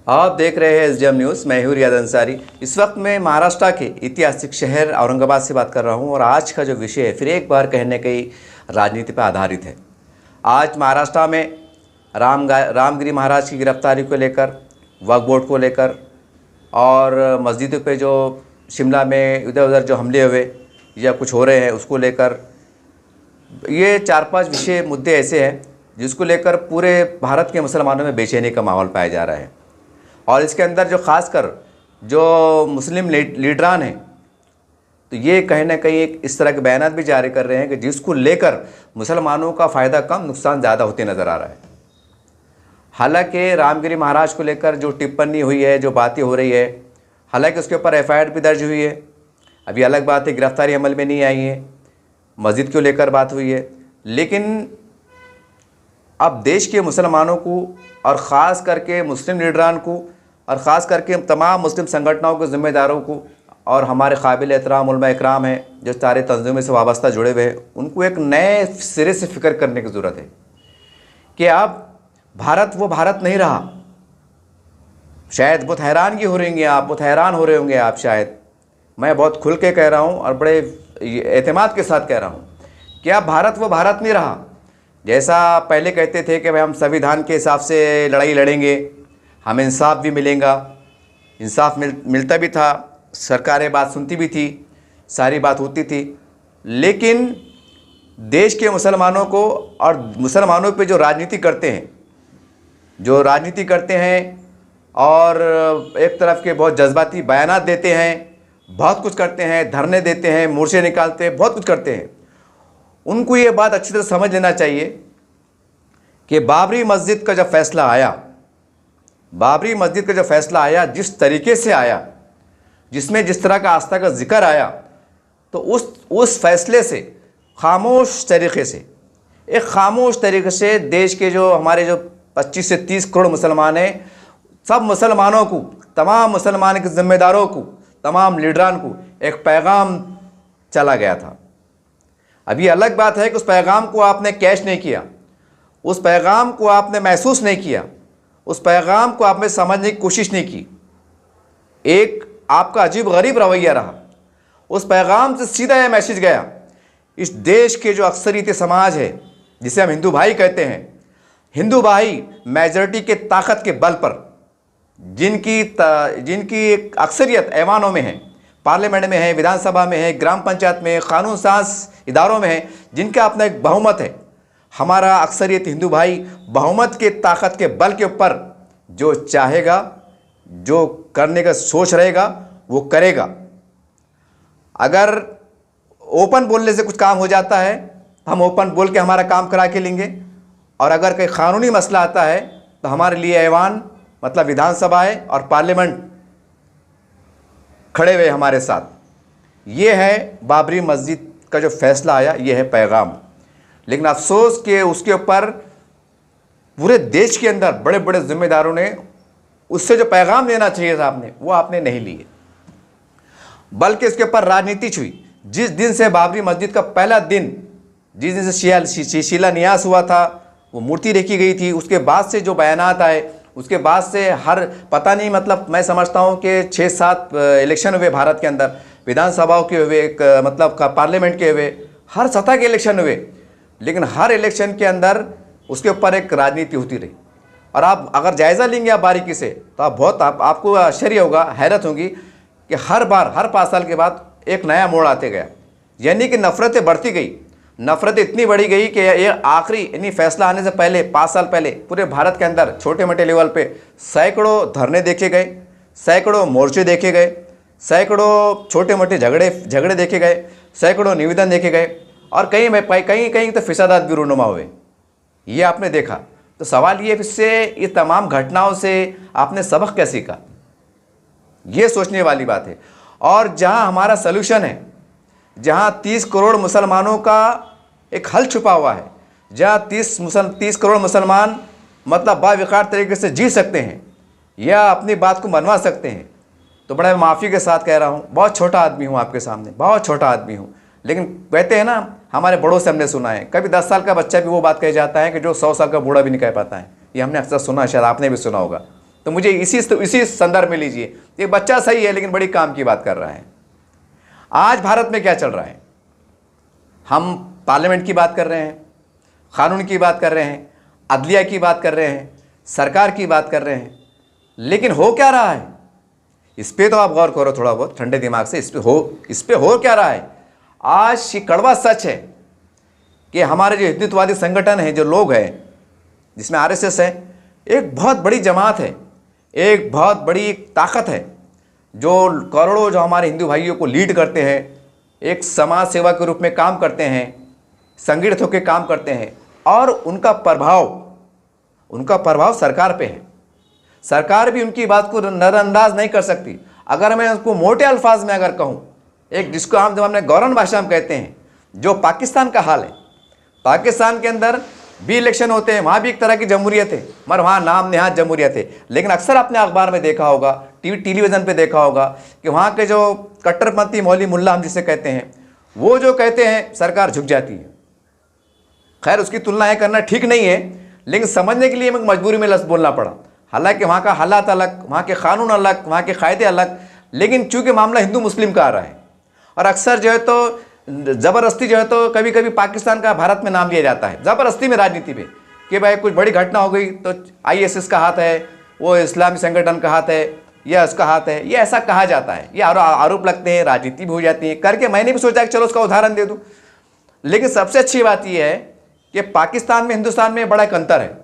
आप देख रहे हैं एसडीएम न्यूज़। मैं हूं रियाद अंसारी। इस वक्त मैं महाराष्ट्र के ऐतिहासिक शहर औरंगाबाद से बात कर रहा हूं और आज का जो विषय है फिर एक बार कहने की राजनीति पर आधारित है। आज महाराष्ट्र में रामगिरी महाराज की गिरफ्तारी को लेकर, वक्फ बोर्ड को लेकर और मस्जिदों पे जो शिमला में इधर उधर जो हमले हुए या कुछ हो रहे हैं उसको लेकर, ये 4-5 विषय मुद्दे ऐसे हैं जिसको लेकर पूरे भारत के मुसलमानों में बेचैनी का माहौल पाया जा रहा है। और इसके अंदर जो ख़ासकर जो मुस्लिम लीडरान हैं तो ये कहीं ना कहीं एक इस तरह के बयान भी जारी कर रहे हैं कि जिसको लेकर मुसलमानों का फ़ायदा कम, नुकसान ज़्यादा होते नज़र आ रहा है। हालांकि रामगिरी महाराज को लेकर जो टिप्पणी हुई है, जो बातें हो रही है, हालांकि उसके ऊपर एफआईआर भी दर्ज हुई है। अभी अलग बात है, गिरफ्तारी अमल में नहीं आई है, मस्जिद को लेकर बात हुई है। लेकिन अब देश के मुसलमानों को और ख़ास करके मुस्लिम लीडरान को और ख़ास करके तमाम मुस्लिम संगठनों के ज़िम्मेदारों को और हमारे काबिल एहतराम उलमा इकराम हैं जो सारे तंजीमों से वाबस्ता जुड़े हुए हैं, उनको एक नए सिरे से फ़िक्र करने की ज़रूरत है कि अब भारत वो भारत नहीं रहा। शायद बहुत हैरान हो रही आप, बहुत हैरान हो रहे होंगे आप शायद। मैं बहुत खुल के कह रहा हूँ और बड़े एतमाद के साथ कह रहा हूँ कि अब भारत वो भारत नहीं रहा। जैसा पहले कहते थे कि भाई हम संविधान के हिसाब से लड़ाई लड़ेंगे, हमें इंसाफ भी मिलेगा, इंसाफ मिलता भी था, सरकारें बात सुनती भी थी, सारी बात होती थी। लेकिन देश के मुसलमानों को और मुसलमानों पे जो राजनीति करते हैं और एक तरफ के बहुत जज्बाती बयानात देते हैं, बहुत कुछ करते हैं, धरने देते हैं, मोर्चे निकालते हैं, बहुत कुछ करते हैं, उनको ये बात अच्छी तरह समझ लेना चाहिए कि बाबरी मस्जिद का जब फैसला आया, जिस तरीके से आया, जिसमें जिस तरह का आस्था का जिक्र आया, तो उस फैसले से खामोश तरीके से देश के जो हमारे जो 25 से 30 करोड़ मुसलमान हैं, सब मुसलमानों को, तमाम मुसलमान के ज़िम्मेदारों को, तमाम लीडरान को एक पैगाम चला गया था। अब ये अलग बात है कि उस पैगाम को आपने कैश नहीं किया, उस पैगाम को आपने महसूस नहीं किया, उस पैगाम को आपने समझने की कोशिश नहीं की। एक आपका अजीब गरीब रवैया रहा। उस पैगाम से सीधा यह मैसेज गया, इस देश के जो अक्सरियती समाज है जिसे हम हिंदू भाई कहते हैं, हिंदू भाई मेजॉरिटी के ताकत के बल पर, जिनकी एक अक्सरियत ऐवानों में है, पार्लियामेंट में है, विधानसभा में है, ग्राम पंचायत में, कानून साज इदारों में है, जिनका अपना एक बहुमत है। हमारा अक्सरियत हिंदू भाई बहुमत के ताकत के बल के ऊपर जो चाहेगा, जो करने का सोच रहेगा, वो करेगा। अगर ओपन बोलने से कुछ काम हो जाता है, हम ओपन बोल के हमारा काम करा के लेंगे, और अगर कोई क़ानूनी मसला आता है तो हमारे लिए ऐवान मतलब विधानसभा है और पार्लियामेंट खड़े हुए हमारे साथ। ये है बाबरी मस्जिद का जो फैसला आया, ये है पैगाम। लेकिन अफसोस कि उसके ऊपर पूरे देश के अंदर बड़े बड़े ज़िम्मेदारों ने उससे जो पैगाम लेना चाहिए था वो आपने नहीं लिए, बल्कि इसके ऊपर राजनीति हुई। जिस दिन से बाबरी मस्जिद का पहला दिन, जिस दिन से शिलान्यास हुआ था, वो मूर्ति रखी गई थी, उसके बाद से जो बयानात आए, उसके बाद से पता नहीं, मतलब मैं समझता हूँ कि 6-7 इलेक्शन हुए भारत के अंदर, विधानसभाओं के हुए, मतलब पार्लियामेंट के हुए, हर सतह के इलेक्शन हुए। लेकिन हर इलेक्शन के अंदर उसके ऊपर एक राजनीति होती रही। और आप अगर जायज़ा लेंगे आप बारीकी से तो आपको आश्चर्य होगा, हैरत होगी कि हर 5 साल के बाद एक नया मोड़ आते गया। यानी कि नफ़रतें बढ़ती गई, नफ़रतें इतनी बढ़ी गई कि ये आखिरी फैसला आने से पहले 5 साल पहले पूरे भारत के अंदर छोटे मोटे लेवल पे सैकड़ों धरने देखे गए, सैकड़ों मोर्चे देखे गए, सैकड़ों छोटे मोटे झगड़े देखे गए, सैकड़ों निवेदन देखे गए, और कहीं तो फिसादात भी रूनुमा हुए। ये आपने देखा। तो सवाल ये इससे, ये तमाम घटनाओं से आपने सबक क्या सीखा, ये सोचने वाली बात है। और जहाँ हमारा सल्यूशन है, जहाँ 30 करोड़ मुसलमानों का एक हल छुपा हुआ है, जहाँ 30 करोड़ मुसलमान मतलब बाविकार तरीके से जी सकते हैं या अपनी बात को मनवा सकते हैं, तो बड़ा माफ़ी के साथ कह रहा हूँ, बहुत छोटा आदमी हूँ आपके सामने, बहुत छोटा आदमी हूँ। लेकिन कहते हैं ना, हमारे बड़ों से हमने सुना है, कभी 10 साल का बच्चा भी वो बात कह जाता है कि जो 100 साल का बूढ़ा भी नहीं कह पाता है। ये हमने अक्सर सुना है, शायद आपने भी सुना होगा। तो मुझे इसी संदर्भ में लीजिए, एक बच्चा सही है लेकिन बड़ी काम की बात कर रहा है। आज भारत में क्या चल रहा है? हम पार्लियामेंट की बात कर रहे हैं, कानून की बात कर रहे हैं, अदलिया की बात कर रहे हैं, सरकार की बात कर रहे हैं, लेकिन हो क्या रहा है इस पे तो आप गौर करो थोड़ा बहुत ठंडे दिमाग से। इस पे हो क्या रहा है? आज ये कड़वा सच है कि हमारे जो हिंदुत्ववादी संगठन हैं, जो लोग हैं, जिसमें आरएसएस है, एक बहुत बड़ी जमात है, एक बहुत बड़ी ताकत है, जो करोड़ों जो हमारे हिंदू भाइयों को लीड करते हैं, एक समाज सेवा के रूप में काम करते हैं, संगठित होकर काम करते हैं, और उनका प्रभाव सरकार पे है। सरकार भी उनकी बात को नज़रअंदाज नहीं कर सकती। अगर मैं उसको मोटे अल्फाज में अगर कहूँ, एक जिसको आम जबान में गौरन भाषा में कहते हैं, जो पाकिस्तान का हाल है, पाकिस्तान के अंदर भी इलेक्शन होते हैं, वहाँ भी एक तरह की जमहूरियत है, मगर वहाँ नाम नेहात जमहूरियत है। लेकिन अक्सर आपने अखबार में देखा होगा, टेलीविज़न पे देखा होगा कि वहाँ के जो कट्टरपंथी मौलवी मुल्ला हम जिसे कहते हैं, वो जो कहते हैं सरकार झुक जाती है। खैर उसकी तुलना है करना ठीक नहीं है, लेकिन समझने के लिए हमें मजबूरी में लफ्ज़ बोलना पड़ा। हालांकि वहाँ का हालात अलग, वहाँ के कानून अलग, वहाँ के कायदे अलग, लेकिन चूँकि मामला हिंदू मुस्लिम का आ रहा है और अक्सर जो है तो ज़बरदस्ती जो है तो कभी कभी पाकिस्तान का भारत में नाम लिया जाता है, ज़बरदस्ती में राजनीति पे, कि भाई कुछ बड़ी घटना हो गई तो आईएसएस का हाथ है, वो इस्लामी संगठन का हाथ है, या उसका हाथ है, ये ऐसा कहा जाता है, ये आरोप लगते हैं, राजनीति भी हो जाती है करके। मैंने भी सोचा कि चलो उसका उदाहरण दे दूँ। लेकिन सबसे अच्छी बात यह है कि पाकिस्तान में हिंदुस्तान में बड़ा एक अंतर है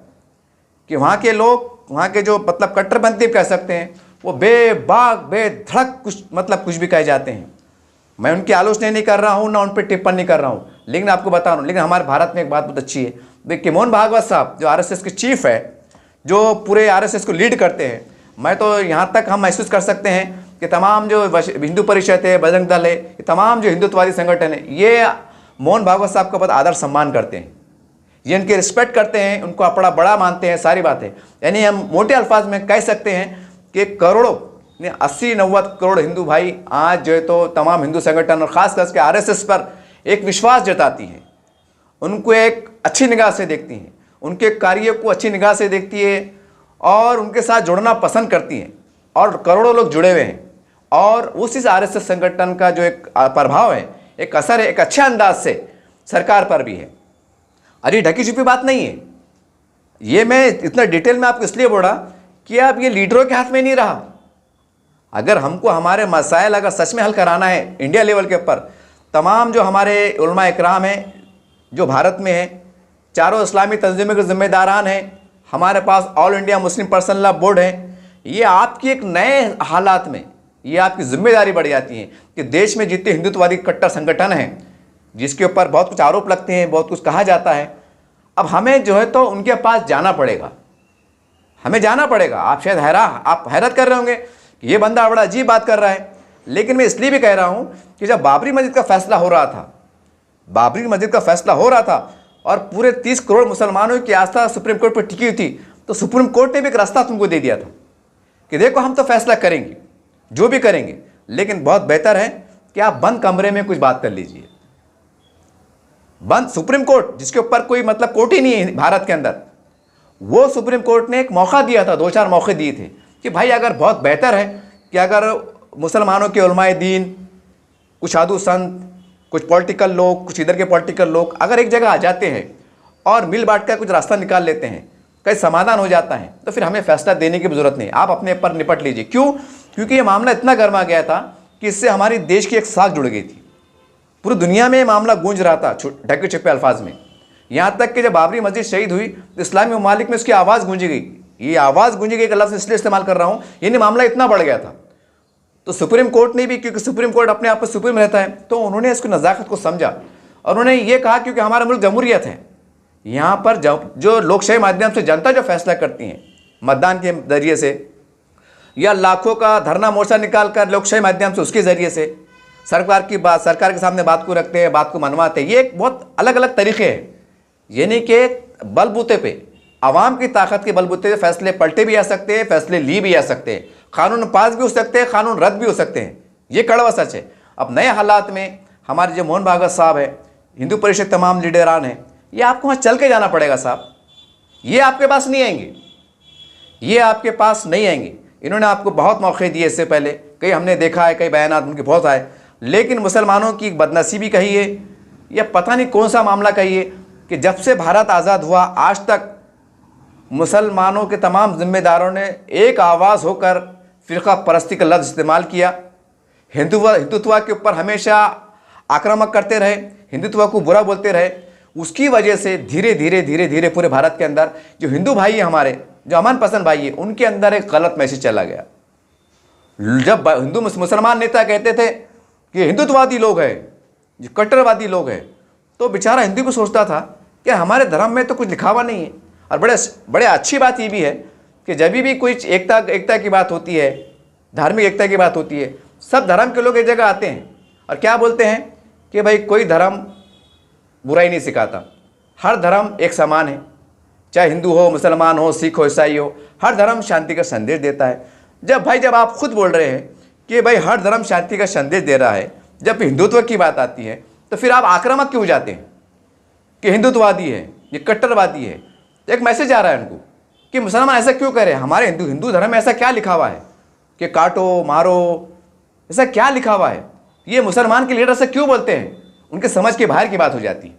कि वहाँ के लोग, वहाँ के जो मतलब कट्टरपंथी कह सकते हैं, वो बेबाक बेधड़क कुछ भी कहे जाते हैं। मैं उनकी आलोचना नहीं कर रहा हूँ, ना उन पर टिप्पणी कर रहा हूँ, लेकिन आपको बता रहा हूँ। लेकिन हमारे भारत में एक बात बहुत अच्छी है, देखिए मोहन भागवत साहब जो आरएसएस के चीफ है, जो पूरे आरएसएस को लीड करते हैं, मैं तो यहाँ तक हम महसूस कर सकते हैं कि तमाम जो हिंदू परिषद है, बजरंग दल है, ये तमाम जो हिंदुत्ववादी संगठन है, ये मोहन भागवत साहब का बहुत आदर सम्मान करते हैं, ये इनके रिस्पेक्ट करते हैं, उनको अपना बड़ा मानते हैं, सारी बातें। यानी हम मोटे अल्फाज में कह सकते हैं कि करोड़ों 80-90 करोड़ हिंदू भाई आज जो है तो तमाम हिंदू संगठन और ख़ास करके आरएसएस पर एक विश्वास जताती हैं, उनको एक अच्छी निगाह से देखती हैं, उनके कार्य को अच्छी निगाह से देखती है और उनके साथ जुड़ना पसंद करती हैं, और करोड़ों लोग जुड़े हुए हैं। और उस आरएसएस संगठन का जो एक प्रभाव है, एक असर है, एक अच्छे अंदाज से सरकार पर भी है। अरे ढकी छुपी बात नहीं है ये, मैं इतना डिटेल में आपको इसलिए बोला कि अब ये लीडरों के हाथ में नहीं रहा। अगर हमको हमारे मसाइल अगर सच में हल कराना है इंडिया लेवल के ऊपर, तमाम जो हमारे उलमा इकराम हैं जो भारत में हैं, चारों इस्लामी तंजीमों के ज़िम्मेदारान हैं, हमारे पास All India Muslim Personal Law Board है, ये आपकी एक नए हालात में ये आपकी जिम्मेदारी बढ़ जाती है कि देश में जितने हिंदुत्ववादी कट्टर संगठन हैं, जिसके ऊपर बहुत कुछ आरोप लगते हैं, बहुत कुछ कहा जाता है, अब हमें जो है तो उनके पास जाना पड़ेगा, हमें जाना पड़ेगा। आप शायद आप हैरत कर रहे होंगे कि ये बंदा बड़ा अजीब बात कर रहा है, लेकिन मैं इसलिए भी कह रहा हूँ कि जब बाबरी मस्जिद का फैसला हो रहा था, बाबरी मस्जिद का फैसला हो रहा था और पूरे 30 करोड़ मुसलमानों की आस्था सुप्रीम कोर्ट पर टिकी हुई थी, तो सुप्रीम कोर्ट ने भी एक रास्ता तुमको दे दिया था कि देखो हम तो फैसला करेंगे, जो भी करेंगे, लेकिन बहुत बेहतर है कि आप बंद कमरे में कुछ बात कर लीजिए। बंद सुप्रीम कोर्ट, जिसके ऊपर कोई मतलब कोर्ट ही नहीं है भारत के अंदर, वो सुप्रीम कोर्ट ने एक मौका दिया था, 2-4 मौके दिए थे कि भाई अगर बहुत बेहतर है कि अगर मुसलमानों के उलमाए दीन, कुछ साधु संत, कुछ पॉलिटिकल लोग, कुछ इधर के पॉलिटिकल लोग अगर एक जगह आ जाते हैं और मिल बांट कर कुछ रास्ता निकाल लेते हैं, कहीं समाधान हो जाता है, तो फिर हमें फैसला देने की ज़रूरत नहीं, आप अपने पर निपट लीजिए। क्यों? क्योंकि ये मामला इतना गर्मा गया था कि इससे हमारी देश की एक साख जुड़ गई थी, पूरी दुनिया में ये मामला गूंज रहा था ढके छिपे अल्फाज में। यहाँ तक कि जब बाबरी मस्जिद शहीद हुई तो इस्लामी ममालिक में उसकी आवाज़ गूंजी गई। ये आवाज़ गूंजी गई का लफ्ज़ इसलिए इस्तेमाल कर रहा हूँ, यानी मामला इतना बढ़ गया था। तो सुप्रीम कोर्ट ने भी, क्योंकि सुप्रीम कोर्ट अपने आप में सुप्रीम रहता है, तो उन्होंने इसकी नज़ाकत को समझा और उन्होंने ये कहा क्योंकि हमारा मुल्क जमहूरियत है, यहाँ पर जो लोकशाही माध्यम से जनता जो फैसला करती है मतदान के ज़रिए से, या लाखों का धरना मोर्चा निकाल कर लोकशाही माध्यम से उसके ज़रिए से सरकार के सामने बात को रखते हैं, बात को मनवाते हैं। ये एक बहुत अलग अलग तरीके हैं, यानी कि बलबूते पे, आवाम की ताकत के बलबूते पे फैसले पलटे भी आ सकते हैं, फैसले ली भी आ सकते हैं, कानून पास भी हो सकते हैं, कानून रद्द भी हो सकते हैं। ये कड़वा सच है। अब नए हालात में हमारे जो मोहन भागवत साहब है, हिंदू परिषद तमाम लीडरान हैं, ये आपको वहाँ चल के जाना पड़ेगा साहब, ये आपके पास नहीं आएंगे। ये आपके पास नहीं आएंगे। इन्होंने आपको बहुत मौके दिए इससे पहले, कई हमने देखा है, कई बयानात उनके बहुत आए, लेकिन मुसलमानों की बदनसीबी कहिए या पता नहीं कौन सा मामला कहिए कि जब से भारत आज़ाद हुआ आज तक मुसलमानों के तमाम जिम्मेदारों ने एक आवाज़ होकर फ़िरका परस्ती का लफ्ज़ इस्तेमाल किया। हिंदुत्व के ऊपर हमेशा आक्रामक करते रहे, हिंदुत्व को बुरा बोलते रहे। उसकी वजह से धीरे धीरे धीरे धीरे पूरे भारत के अंदर जो हिंदू भाई है, हमारे जो अमन पसंद भाई है, उनके अंदर एक गलत मैसेज चला गया। जब हिंदू मुसलमान नेता कहते थे कि हिंदुत्ववादी लोग हैं, जो कट्टरवादी लोग हैं, तो बेचारा हिंदू भी सोचता था कि हमारे धर्म में तो कुछ लिखा हुआ नहीं है। और बड़े अच्छी बात ये भी है कि जब भी कोई एकता की बात होती है, धार्मिक एकता की बात होती है, सब धर्म के लोग एक जगह आते हैं और क्या बोलते हैं कि भाई कोई धर्म बुराई नहीं सिखाता, हर धर्म एक समान है, चाहे हिंदू हो, मुसलमान हो, सिख हो, ईसाई हो, हर धर्म शांति का संदेश देता है। जब आप खुद बोल रहे हैं कि भाई हर धर्म शांति का संदेश दे रहा है, जब हिंदुत्व की बात आती है तो फिर आप आक्रामक क्यों जाते हैं कि हिंदुत्ववादी है, ये कट्टरवादी है। तो एक मैसेज आ रहा है उनको कि मुसलमान ऐसा क्यों करे, हमारे हिंदू धर्म में ऐसा क्या लिखा हुआ है कि काटो मारो, ऐसा क्या लिखा हुआ है। ये मुसलमान के लीडर से क्यों बोलते हैं, उनके समझ के बाहर की बात हो जाती है,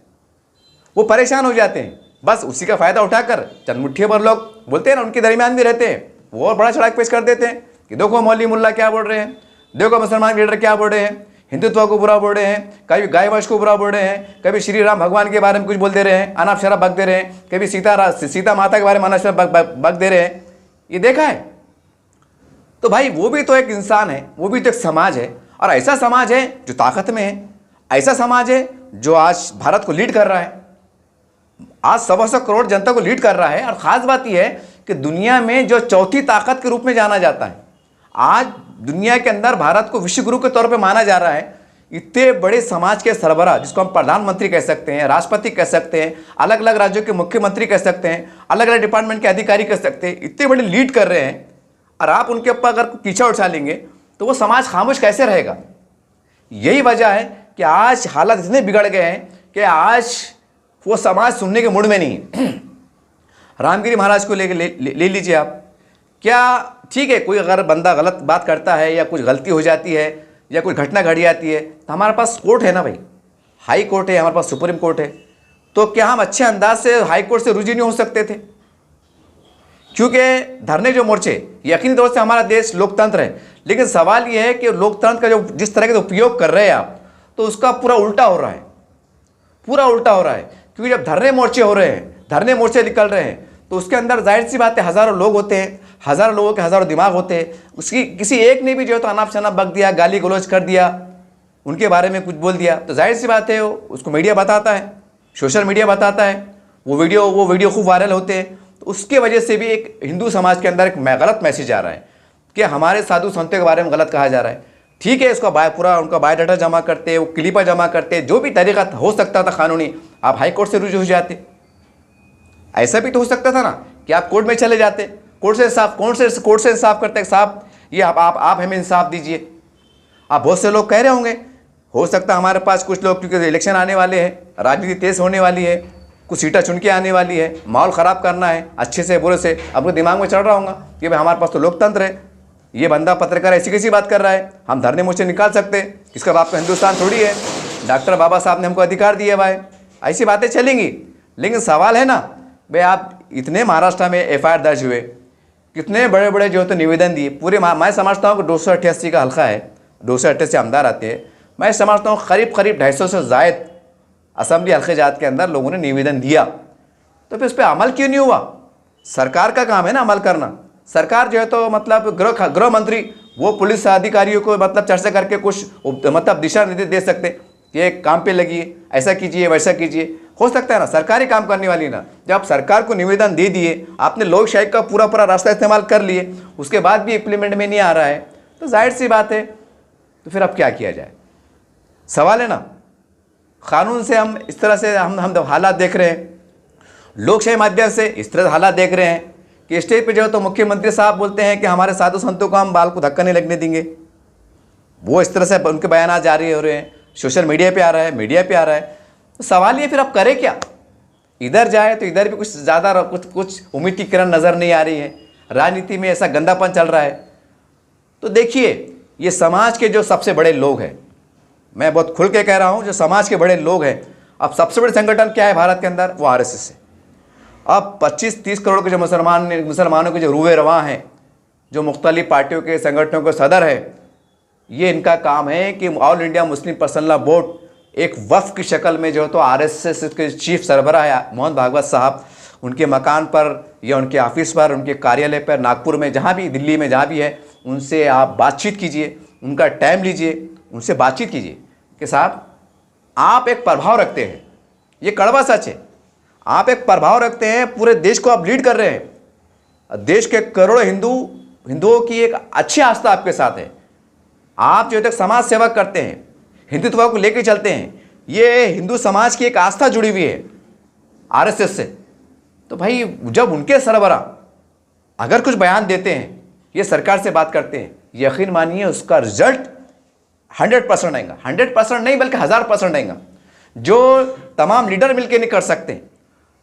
वो परेशान हो जाते हैं। बस उसी का फ़ायदा उठाकर चंद मुट्ठी भर लोग बोलते हैं ना, उनके दरमियान भी रहते हैं, वो और बड़ा चढ़ा पेश कर देते हैं कि देखो मौलवी मुल्ला क्या बोल रहे हैं, देखो मुसलमान लीडर क्या बोल रहे हैं, हिंदुत्व को बुरा बोल रहे हैं, कभी गाय वंश को बुरा बोल रहे हैं, कभी श्री राम भगवान के बारे में कुछ बोल दे रहे हैं, अनाप शराब बक दे रहे हैं, कभी सीता माता के बारे में अनाप शराब बक दे रहे हैं। ये देखा है। तो भाई वो भी तो एक इंसान है, वो भी तो एक समाज है, और ऐसा समाज है जो ताकत में है, ऐसा समाज है जो आज भारत को लीड कर रहा है, आज 125 करोड़ जनता को लीड कर रहा है। और ख़ास बात यह है कि दुनिया में जो चौथी ताकत के रूप में जाना जाता है, आज दुनिया के अंदर भारत को विश्व गुरु के तौर पे माना जा रहा है। इतने बड़े समाज के सरबराह, जिसको हम प्रधानमंत्री कह सकते हैं, राष्ट्रपति कह सकते हैं, अलग अलग राज्यों के मुख्यमंत्री कह सकते हैं, अलग अलग डिपार्टमेंट के अधिकारी कह सकते हैं, इतने बड़े लीड कर रहे हैं, और आप उनके ऊपर अगर पीछा उठा लेंगे तो वो समाज खामोश कैसे रहेगा। यही वजह है कि आज हालात इतने बिगड़ गए हैं कि आज वो समाज सुनने के मूड में नहीं है। रामगिरी महाराज को ले लीजिए आप, क्या ठीक है, कोई अगर बंदा गलत बात करता है या कुछ गलती हो जाती है या कोई घटना घट जाती है तो हमारे पास कोर्ट है ना भाई, हाई कोर्ट है, हमारे पास सुप्रीम कोर्ट है। तो क्या हम अच्छे अंदाज से हाई कोर्ट से रुजू नहीं हो सकते थे? क्योंकि धरने जो मोर्चे, यकीनी तौर से हमारा देश लोकतंत्र है, लेकिन सवाल ये है कि लोकतंत्र का जो जिस तरह का उपयोग कर रहे हैं आप, तो उसका पूरा उल्टा हो रहा है, पूरा उल्टा हो रहा है। क्योंकि जब धरने मोर्चे हो रहे हैं, धरने मोर्चे निकल रहे हैं, तो उसके अंदर जाहिर सी बात है हज़ारों लोग होते हैं, हज़ारों लोगों के हज़ारों दिमाग होते हैं। उसकी किसी एक ने भी जो है तो अनाप शनाप बक दिया, गाली गलौज कर दिया, उनके बारे में कुछ बोल दिया, तो जाहिर सी बात है उसको मीडिया बताता है, सोशल मीडिया बताता है, वो वीडियो खूब वायरल होते हैं। तो उसके वजह से भी एक हिंदू समाज के अंदर एक गलत मैसेज आ रहा है कि हमारे साधु संतों के बारे में गलत कहा जा रहा है। ठीक है, उसका पूरा उनका बायोडाटा जमा करते, वो क्लिपर जमा करते, जो भी तरीका हो सकता था कानूनी, आप हाई कोर्ट से रुजू हो जाते। ऐसा भी तो हो सकता था ना कि आप कोर्ट में चले जाते, कोर्ट से इंसाफ करते, साहब ये आप हमें इंसाफ दीजिए। आप बहुत से लोग कह रहे होंगे, हो सकता है हमारे पास कुछ लोग, क्योंकि इलेक्शन आने वाले हैं, राजनीति तेज होने वाली है, कुछ सीटा चुन के आने वाली है, माहौल ख़राब करना है, अच्छे से बुरे से आपको दिमाग में चढ़ रहा होगा कि भाई हमारे पास तो लोकतंत्र है, ये बंदा पत्रकार ऐसी कैसी बात कर रहा है, हम धरने मोर्चे निकाल सकते हैं, इसका बाप तो हिंदुस्तान थोड़ी है, डॉक्टर बाबा साहब ने हमको अधिकार दिए भाई, ऐसी बातें चलेंगी। लेकिन सवाल है ना भाई, आप इतने महाराष्ट्र में FIR दर्ज हुए, कितने बड़े बड़े जो तो निवेदन दिए, पूरे मैं समझता हूँ कि 288 का हल्का है, 288 आमदार आते हैं, मैं समझता हूँ करीब 250 से ज़ायद असेंबली हल्के जात के अंदर लोगों ने निवेदन दिया। तो फिर उस पर अमल क्यों नहीं हुआ? सरकार का काम है ना अमल करना। सरकार जो है तो मतलब गृह मंत्री वो पुलिस अधिकारियों को मतलब चर्चा करके कुछ मतलब दिशा निर्देश दे सकते कि एक काम पे लगिए, ऐसा कीजिए, वैसा कीजिए, हो सकता है ना, सरकारी काम करने वाली ना। जब आप सरकार को निवेदन दे दिए, आपने लोकशाही का पूरा रास्ता इस्तेमाल कर लिए, उसके बाद भी इम्प्लीमेंट में नहीं आ रहा है, तो जाहिर सी बात है, तो फिर अब क्या किया जाए? सवाल है ना। कानून से हम इस तरह से हम हालात देख रहे हैं, लोकशाही माध्यम से इस तरह हालात देख रहे हैं कि स्टेज पे जो तो मुख्यमंत्री साहब बोलते हैं कि हमारे साधु संतों को हम बाल को धक्का नहीं लगने देंगे, वो इस तरह से उनके बयान जारी हो रहे हैं, सोशल मीडिया पे आ रहा है, मीडिया पे आ रहा है। तो सवाल ये फिर अब करें क्या? इधर जाए तो इधर भी कुछ ज़्यादा कुछ उम्मीद की किरण नज़र नहीं आ रही है, राजनीति में ऐसा गंदापन चल रहा है। तो देखिए, ये समाज के जो सबसे बड़े लोग हैं, मैं बहुत खुल के कह रहा हूँ, जो समाज के बड़े लोग हैं, अब सबसे बड़े संगठन क्या है भारत के अंदर? वो आरएसएस है। अब 25-30 करोड़ के जो मुसलमानों के जो रूए रवां हैं, जो मुख्तलिफ पार्टियों के संगठनों के सदर है, ये इनका काम है कि all India Muslim Personal Law board एक वफ़ की शक्ल में जो है तो आरएसएस के चीफ सरबराह है मोहन भागवत साहब, उनके मकान पर या उनके ऑफिस पर, उनके कार्यालय पर, नागपुर में, जहाँ भी, दिल्ली में जहाँ भी है, उनसे आप बातचीत कीजिए, उनका टाइम लीजिए, उनसे बातचीत कीजिए कि साहब आप एक प्रभाव रखते हैं, ये कड़वा सच है, आप एक प्रभाव रखते हैं, पूरे देश को आप लीड कर रहे हैं, देश के करोड़ों हिंदुओं की एक अच्छी आस्था आपके साथ है, आप जो तक समाज सेवा करते हैं, हिंदुत्व को लेकर चलते हैं, ये हिंदू समाज की एक आस्था जुड़ी हुई है आरएसएस से। तो भाई जब उनके सरबराह अगर कुछ बयान देते हैं, ये सरकार से बात करते हैं, यकीन मानिए उसका रिजल्ट 100% आएगा। 100% नहीं बल्कि 1000% आएगा, जो तमाम लीडर मिलकर नहीं कर सकते।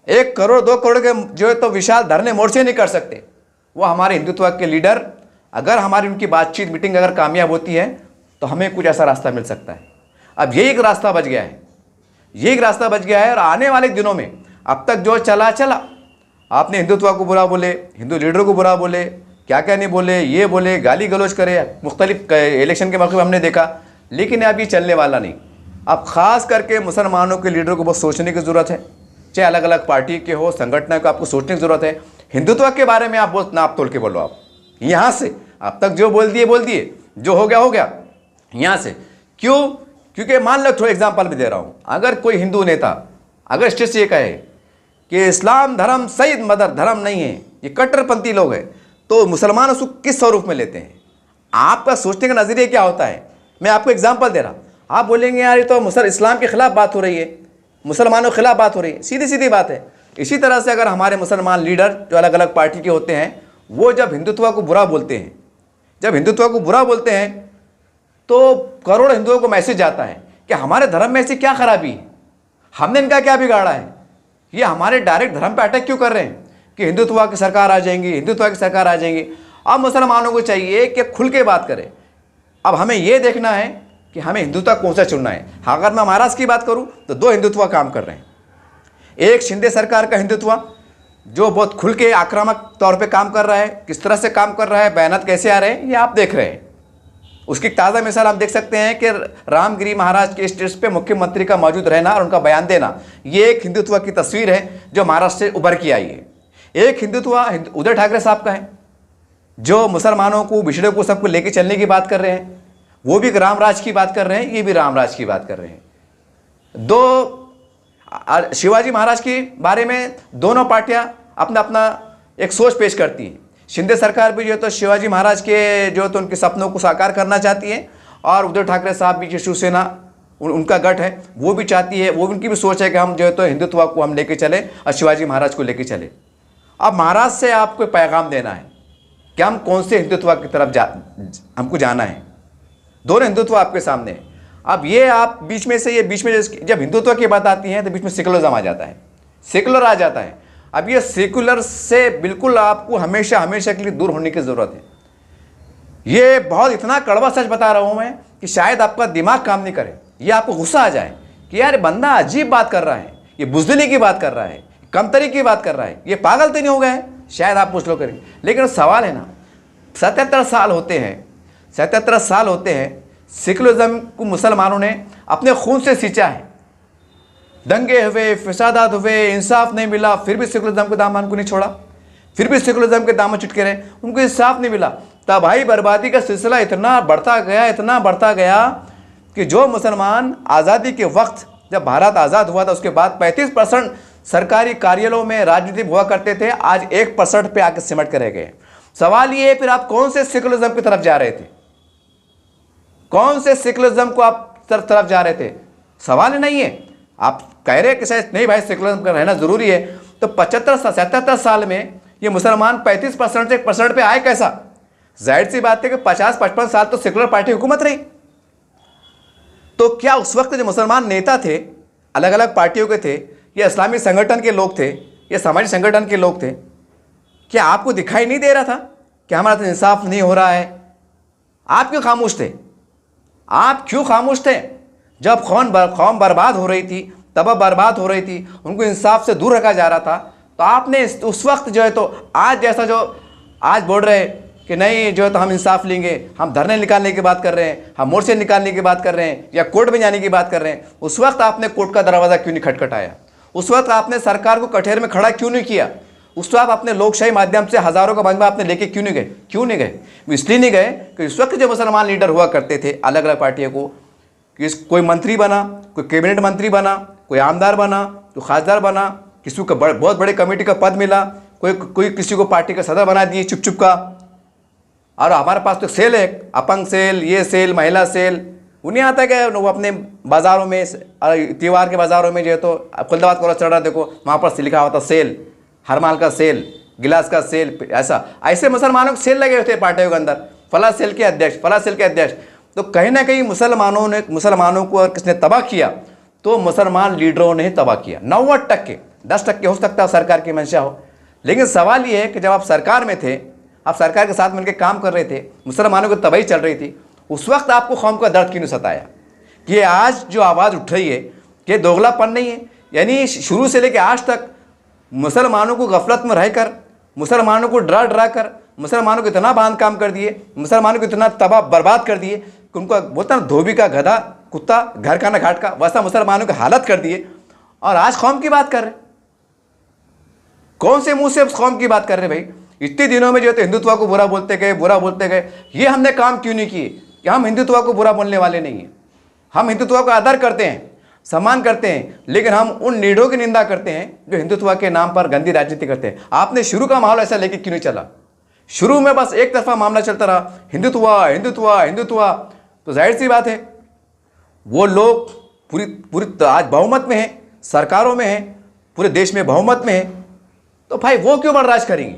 1 करोड़ 2 करोड़ के जो है तो विशाल धरने मोर्चे नहीं कर सकते, वो हमारे हिंदुत्व के लीडर, अगर हमारी उनकी बातचीत मीटिंग अगर कामयाब होती है तो हमें कुछ ऐसा रास्ता मिल सकता है। अब यही एक रास्ता बच गया है, यही एक रास्ता बच गया है। और आने वाले दिनों में, अब तक जो चला, आपने हिंदुत्व को बुरा बोले, हिंदू लीडरों को बुरा बोले, क्या क्या नहीं बोले, ये बोले, गाली गलौज करे, मुख्तलिफ इलेक्शन के मौके पर हमने देखा, लेकिन अब ये चलने वाला नहीं। अब ख़ास करके मुसलमानों के लीडरों को बहुत सोचने की ज़रूरत है, चाहे अलग अलग पार्टी के हो, संगठन को, आपको सोचने की ज़रूरत है। हिंदुत्व के बारे में आप बहुत नाप तोल के बोलो। आप यहाँ से अब तक जो बोल दिए, जो हो गया यहाँ से। क्यों? क्योंकि मान लो, थोड़ा एग्जाम्पल भी दे रहा हूँ, अगर कोई हिंदू नेता अगर स्टेज से ये कहे कि इस्लाम धर्म सही मदर धर्म नहीं है, ये कट्टरपंथी लोग हैं, तो मुसलमान उसको किस स्वरूप में लेते हैं? आपका सोचने का नज़रिया क्या होता है? मैं आपको एग्जाम्पल दे रहा हूँ। आप बोलेंगे यार ये तो इस्लाम के खिलाफ बात हो रही है, मुसलमानों के खिलाफ बात हो रही है, सीधी सीधी बात है। इसी तरह से अगर हमारे मुसलमान लीडर जो अलग अलग पार्टी के होते हैं, वो जब हिंदुत्व को बुरा बोलते हैं, तो करोड़ों हिंदुओं को मैसेज जाता है कि हमारे धर्म में ऐसी क्या खराबी है, हमने इनका क्या बिगाड़ा है, ये हमारे डायरेक्ट धर्म पे अटैक क्यों कर रहे हैं कि हिंदुत्व की सरकार आ जाएंगी। अब मुसलमानों को चाहिए कि खुल के बात करें। अब हमें ये देखना है कि हमें हिंदुत्व कौन सा चुनना है। अगर मैं महाराष्ट्र की बात करूं तो 2 हिंदुत्व काम कर रहे हैं। एक शिंदे सरकार का हिंदुत्व जो बहुत खुल के आक्रामक तौर पे काम कर रहा है, किस तरह से काम कर रहा है, बयानात कैसे आ रहे हैं, ये आप देख रहे हैं। उसकी ताज़ा मिसाल आप देख सकते हैं कि रामगिरी महाराज के स्टेज पे मुख्यमंत्री का मौजूद रहना और उनका बयान देना, ये एक हिंदुत्व की तस्वीर है जो महाराष्ट्र से उभर के आई है। एक हिंदुत्व उद्धव ठाकरे साहब का है, जो मुसलमानों को, बिछड़े को, सबको लेके चलने की बात कर रहे हैं। वो भी रामराज की बात कर रहे हैं, ये भी रामराज की बात कर रहे हैं। 2 शिवाजी महाराज के बारे में दोनों पार्टियां अपना अपना एक सोच पेश करती हैं। शिंदे सरकार भी जो है तो शिवाजी महाराज के जो तो उनके सपनों को साकार करना चाहती है, और उद्धव ठाकरे साहब भी जो शिवसेना उनका गठ है, वो भी चाहती है, वो उनकी भी सोच है कि हम जो है तो हिंदुत्व को हम लेके चले और शिवाजी महाराज को लेके चले। अब महाराज से आपको पैगाम देना है कि हम कौन से हिंदुत्व की तरफ हमको जाना है। दोनों हिंदुत्व आपके सामने है। अब ये आप बीच में जब हिंदुत्व की बात आती है तो बीच में सेकुलरिज्म आ जाता है, सेकुलर आ जाता है। अब ये सेकुलर से बिल्कुल आपको हमेशा के लिए दूर होने की ज़रूरत है। ये बहुत इतना कड़वा सच बता रहा हूँ मैं कि शायद आपका दिमाग काम नहीं करे, ये आपको गुस्सा आ जाए कि यार बंदा अजीब बात कर रहा है, ये बुज़दिली की बात कर रहा है, कमतरी की बात कर रहा है, ये पागल तो नहीं हो गए? शायद आप पूछ लो करेंगे। लेकिन सवाल है ना, 77 साल होते हैं सेकुलरिज्म को मुसलमानों ने अपने खून से सींचा है। दंगे हुए, फसादात हुए, इंसाफ नहीं मिला, फिर भी सेकुलरिज्म के दामन को नहीं छोड़ा, फिर भी सेकुलरिज्म के दामन चुटके रहे, उनको इंसाफ नहीं मिला। तबाही बर्बादी का सिलसिला इतना बढ़ता गया कि जो मुसलमान आज़ादी के वक्त, जब भारत आज़ाद हुआ था, उसके बाद 35% सरकारी कार्यालयों में राजनीति हुआ करते थे, आज 1% पे आके सिमट कर रह गए। सवाल ये है, फिर आप कौन से सेकुलरिज्म की तरफ जा रहे थे? कौन से सेकुलरिज्म को आप तरफ जा रहे थे? सवाल नहीं है। आप कह रहे हैं कि शायद नहीं भाई सेकुलरिज्म का रहना जरूरी है, तो 77 साल में ये मुसलमान 35% से 1% पे आए कैसा? जाहिर सी बात है कि 50-55 साल तो सेकुलर पार्टी हुकूमत रही। तो क्या उस वक्त जो मुसलमान नेता थे, अलग अलग पार्टियों के थे, या इस्लामी संगठन के लोग थे, या सामाजिक संगठन के लोग थे, क्या आपको दिखाई नहीं दे रहा था कि हमारा तो इंसाफ नहीं हो रहा है? आप क्यों खामोश थे? आप क्यों खामोश थे? जब कौम बर्बाद हो रही थी, तबाह बर्बाद हो रही थी, उनको इंसाफ से दूर रखा जा रहा था, तो आपने उस वक्त जो है, तो आज जैसा जो आज बोल रहे हैं कि नहीं जो है तो हम इंसाफ लेंगे, हम धरने निकालने की बात कर रहे हैं, हम मोर्चे निकालने की बात कर रहे हैं, या कोर्ट में जाने की बात कर रहे हैं, उस वक्त आपने कोर्ट का दरवाज़ा क्यों नहीं खटखटाया? उस वक्त आपने सरकार को कठेर में खड़ा क्यों नहीं किया? उस वक्त आपने लोकशाही माध्यम से हज़ारों का मजमा आपने लेके क्यों नहीं गए? क्यों नहीं गए? इसलिए नहीं गए कि इस वक्त जो मुसलमान लीडर हुआ करते थे अलग अलग पार्टियों को, कि कोई मंत्री बना, कोई कैबिनेट मंत्री बना, कोई आमदार बना, कोई खासदार बना, किसी को बहुत बड़े कमेटी का पद मिला, कोई किसी को पार्टी का सदर बना दिए चुप चुप का। और हमारे पास तो सेल है, अपंग सेल, ये सेल, महिला सेल, उन्हें आता है कि वो अपने बाज़ारों में, त्यौहार के बाज़ारों में जो है तो खुलदाबाद कॉलेज चल रहा, देखो वहाँ पर लिखा हुआ था सेल, हर माल का सेल, गिलास का सेल, ऐसे मुसलमानों के सेल लगे हुए थे पार्टियों के अंदर, फला सेल के अध्यक्ष, फला सेल के अध्यक्ष। तो कहीं ना कहीं मुसलमानों को अगर किसने तबाह किया तो मुसलमान लीडरों ने तबाह किया। 90%, 10% हो सकता है सरकार की मंशा हो, लेकिन सवाल ये है कि जब आप सरकार में थे, आप सरकार के साथ मिलकर काम कर रहे थे, मुसलमानों की तबाही चल रही थी, उस वक्त आपको कौम का दर्द क्यों नहीं सताया? कि आज जो आवाज़ उठ रही है कि दोगलापन नहीं है, यानी शुरू से लेकर आज तक मुसलमानों को गफलत में रहकर, मुसलमानों को डरा डरा कर, मुसलमानों को इतना बांध काम कर दिए, मुसलमानों को इतना तबाह बर्बाद कर दिए कि उनको बोलता ना धोबी का गधा, कुत्ता घर का ना घाट का, वैसा मुसलमानों की हालत कर दिए। और आज कौम की बात कर रहे, कौन से मुंह से कौम की बात कर रहे भाई? इतने दिनों में जो है तो हिंदुत्व को बुरा बोलते गए, ये हमने काम क्यों नहीं किए कि हम हिंदुत्व को बुरा बोलने वाले नहीं हैं। हम हिंदुत्व का आदर करते हैं, सम्मान करते हैं, लेकिन हम उन लीडरों की निंदा करते हैं जो हिंदुत्व के नाम पर गंदी राजनीति करते हैं। आपने शुरू का माहौल ऐसा लेके क्यों नहीं चला? शुरू में बस एक तरफा मामला चलता रहा, हिंदुत्व हिंदुत्व हिंदुत्व। तो जाहिर सी बात है वो लोग पूरी आज बहुमत में हैं, सरकारों में हैं, पूरे देश में बहुमत में हैं, तो भाई वो क्यों बर्दाश्त करेंगे?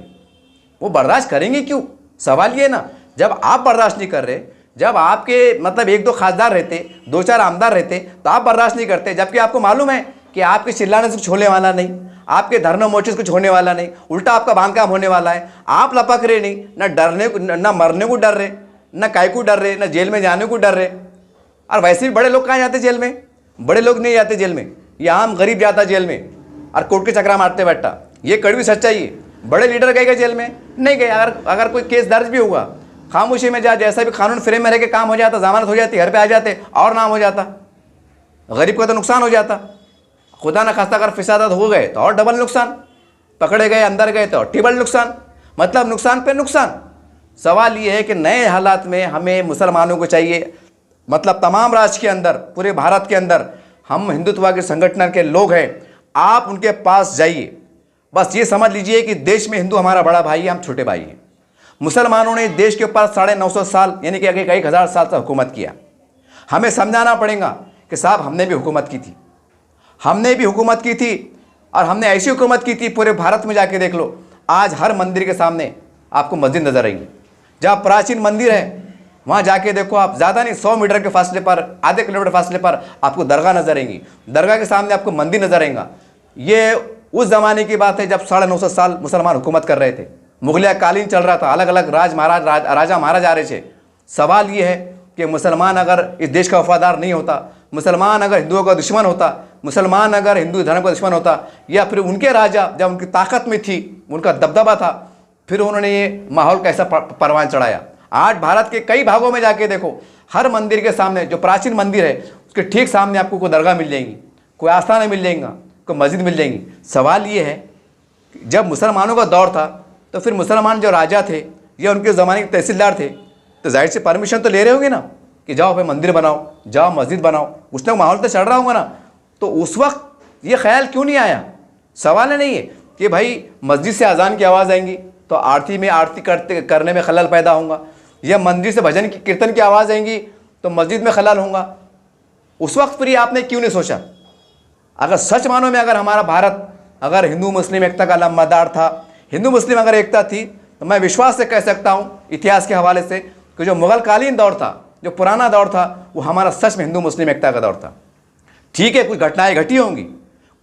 वो बर्दाश्त करेंगे क्यों? सवाल ये ना, जब आप बर्दाश्त नहीं कर रहे, जब आपके मतलब 1-2 खासदार रहते, 2-4 आमदार रहते, तो आप बर्दाश्त नहीं करते, जबकि आपको मालूम है कि आपके चिल्लाने से कुछ होने वाला नहीं, आपके धरने मोर्चे से कुछ होने वाला नहीं, उल्टा आपका बांधकाम होने वाला है। आप लपक रहे नहीं, ना डरने को, ना मरने को डर रहे, ना काय को डर रहे, ना जेल में जाने को डर रहे। और वैसे भी बड़े लोग कहाँ जाते जेल में? बड़े लोग नहीं जाते जेल में, ये आम गरीब जाता जेल में और कोर्ट के चक्रा मारते बैठा। ये कड़वी सच्चाई है। बड़े लीडर गए जेल में? नहीं गए। अगर कोई केस दर्ज भी हुआ, खामोशी में जैसा भी कानून फ्रेम में रह के काम हो जाता, जमानत हो जाती, घर पे आ जाते और नाम हो जाता, गरीब का तो नुकसान हो जाता। खुदा न खास्ता अगर फिसादत हो गए तो और डबल नुकसान, पकड़े गए अंदर गए तो ट्रिपल नुकसान, मतलब नुकसान पे नुकसान। सवाल ये है कि नए हालात में हमें मुसलमानों को चाहिए, मतलब तमाम राज्य के अंदर, पूरे भारत के अंदर हम हिंदुत्व के संगठन के लोग हैं, आप उनके पास जाइए, बस ये समझ लीजिए कि देश में हिंदू हमारा बड़ा भाई है, हम छोटे भाई हैं। मुसलमानों ने देश के ऊपर 950 साल यानी कि आगे कई हज़ार साल तक हुकूमत किया। हमें समझाना पड़ेगा कि साहब हमने भी हुकूमत की थी, हमने भी हुकूमत की थी, और हमने ऐसी हुकूमत की थी, पूरे भारत में जाके देख लो, आज हर मंदिर के सामने आपको मस्जिद नजर आएंगी। जहाँ प्राचीन मंदिर है वहाँ जाके देखो आप, ज़्यादा नहीं 100 मीटर के फासले पर, आधे किलोमीटर फासले पर आपको दरगाह नजर आएंगी, दरगाह के सामने आपको मंदिर नजर आएगा। ये उस ज़माने की बात है जब 950 साल मुसलमान हुकूमत कर रहे थे, मुगलिया कालीन चल रहा था, अलग अलग राजा महाराज आ रहे थे। सवाल ये है कि मुसलमान अगर इस देश का वफादार नहीं होता, मुसलमान अगर हिंदुओं का दुश्मन होता, मुसलमान अगर हिंदू धर्म का दुश्मन होता, या फिर उनके राजा जब उनकी ताकत में थी, उनका दबदबा था, फिर उन्होंने ये माहौल कैसा परवान चढ़ाया। आज भारत के कई भागों में जाके देखो, हर मंदिर के सामने, जो प्राचीन मंदिर है उसके ठीक सामने आपको कोई दरगाह मिल जाएंगी, कोई आस्थाना मिल जाएगा, कोई मस्जिद मिल जाएंगी। सवाल ये है जब मुसलमानों का दौर था तो फिर मुसलमान जो राजा थे या उनके ज़माने के तहसीलदार थे, तो जाहिर से परमिशन तो ले रहे होंगे ना कि जाओ भाई मंदिर बनाओ, जाओ मस्जिद बनाओ, कुछ ना माहौल तो चल रहा होगा ना। तो उस वक्त ये ख्याल क्यों नहीं आया? सवाल नहीं है कि भाई मस्जिद से अजान की आवाज़ आएंगी तो आरती करने में खलल पैदा होगा, या मंदिर से भजन की कीर्तन की आवाज़ आएंगी तो मस्जिद में खलल होगा। उस वक्त फिर आपने क्यों नहीं सोचा? अगर सच मानो में अगर हमारा भारत अगर हिंदू मुस्लिम एकता का लम्बादार था, हिंदू मुस्लिम अगर एकता थी, तो मैं विश्वास से कह सकता हूँ इतिहास के हवाले से कि जो मुग़ल कालीन दौर था, जो पुराना दौर था, वो हमारा सच में हिंदू मुस्लिम एकता का दौर था। ठीक है, कुछ घटनाएं घटी होंगी,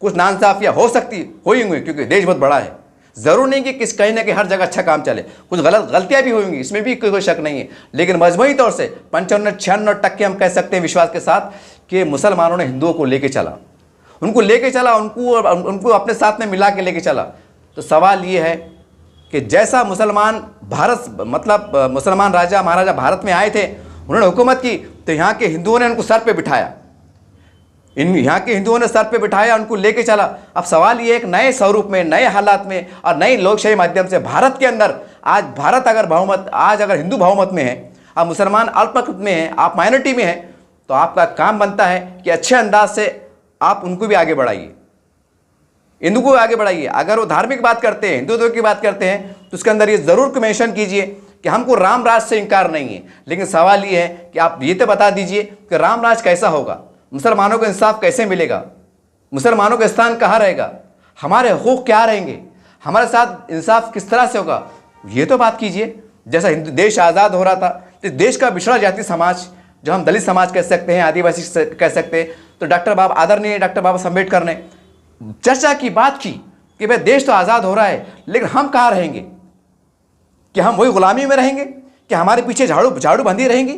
कुछ नाइंसाफ़ियाँ हो सकती होंगी, क्योंकि देश बहुत बड़ा है, ज़रूर नहीं कि कहीं ना कहीं हर जगह अच्छा काम चले, कुछ गलतियां भी होंगी, इसमें भी कोई शक नहीं है, लेकिन मजमूई तौर से 95-96% हम कह सकते हैं विश्वास के साथ कि मुसलमानों ने हिंदुओं को लेके चला, उनको अपने साथ में मिला के लेके चला। तो सवाल ये है कि जैसा मुसलमान मुसलमान राजा महाराजा भारत में आए थे, उन्होंने हुकूमत की, तो यहाँ के हिंदुओं ने उनको सर पे बिठाया, यहाँ के हिंदुओं ने सर पे बिठाया, उनको लेके चला। अब सवाल ये एक नए स्वरूप में, नए हालात में और नई लोकशाही माध्यम से भारत के अंदर आज अगर हिंदू बहुमत में है, आप मुसलमान अल्पमत में हैं, आप माइनॉरिटी में हैं, तो आपका काम बनता है कि अच्छे अंदाज से आप उनको भी आगे बढ़ाइए, हिंदू को आगे बढ़ाइए। अगर वो धार्मिक बात करते हैं, हिंदुत्व की बात करते हैं, तो उसके अंदर ये ज़रूर मेंशन कीजिए कि हमको राम राज से इनकार नहीं है, लेकिन सवाल ये है कि आप ये तो बता दीजिए कि राम राज कैसा होगा, मुसलमानों को इंसाफ कैसे मिलेगा, मुसलमानों का स्थान कहाँ रहेगा, हमारे हुकूक क्या रहेंगे, हमारे साथ इंसाफ किस तरह से होगा, ये तो बात कीजिए। जैसा हिंदू देश आज़ाद हो रहा था, तो देश का पिछड़ा जाति समाज, जो हम दलित समाज कह सकते हैं, आदिवासी कह सकते हैं, तो आदरणीय डॉक्टर बाबा साहब अम्बेडकर ने चर्चा की, बात की कि भाई देश तो आज़ाद हो रहा है, लेकिन हम कहाँ रहेंगे, कि हम वही गुलामी में रहेंगे, कि हमारे पीछे झाड़ू बंधी रहेंगी,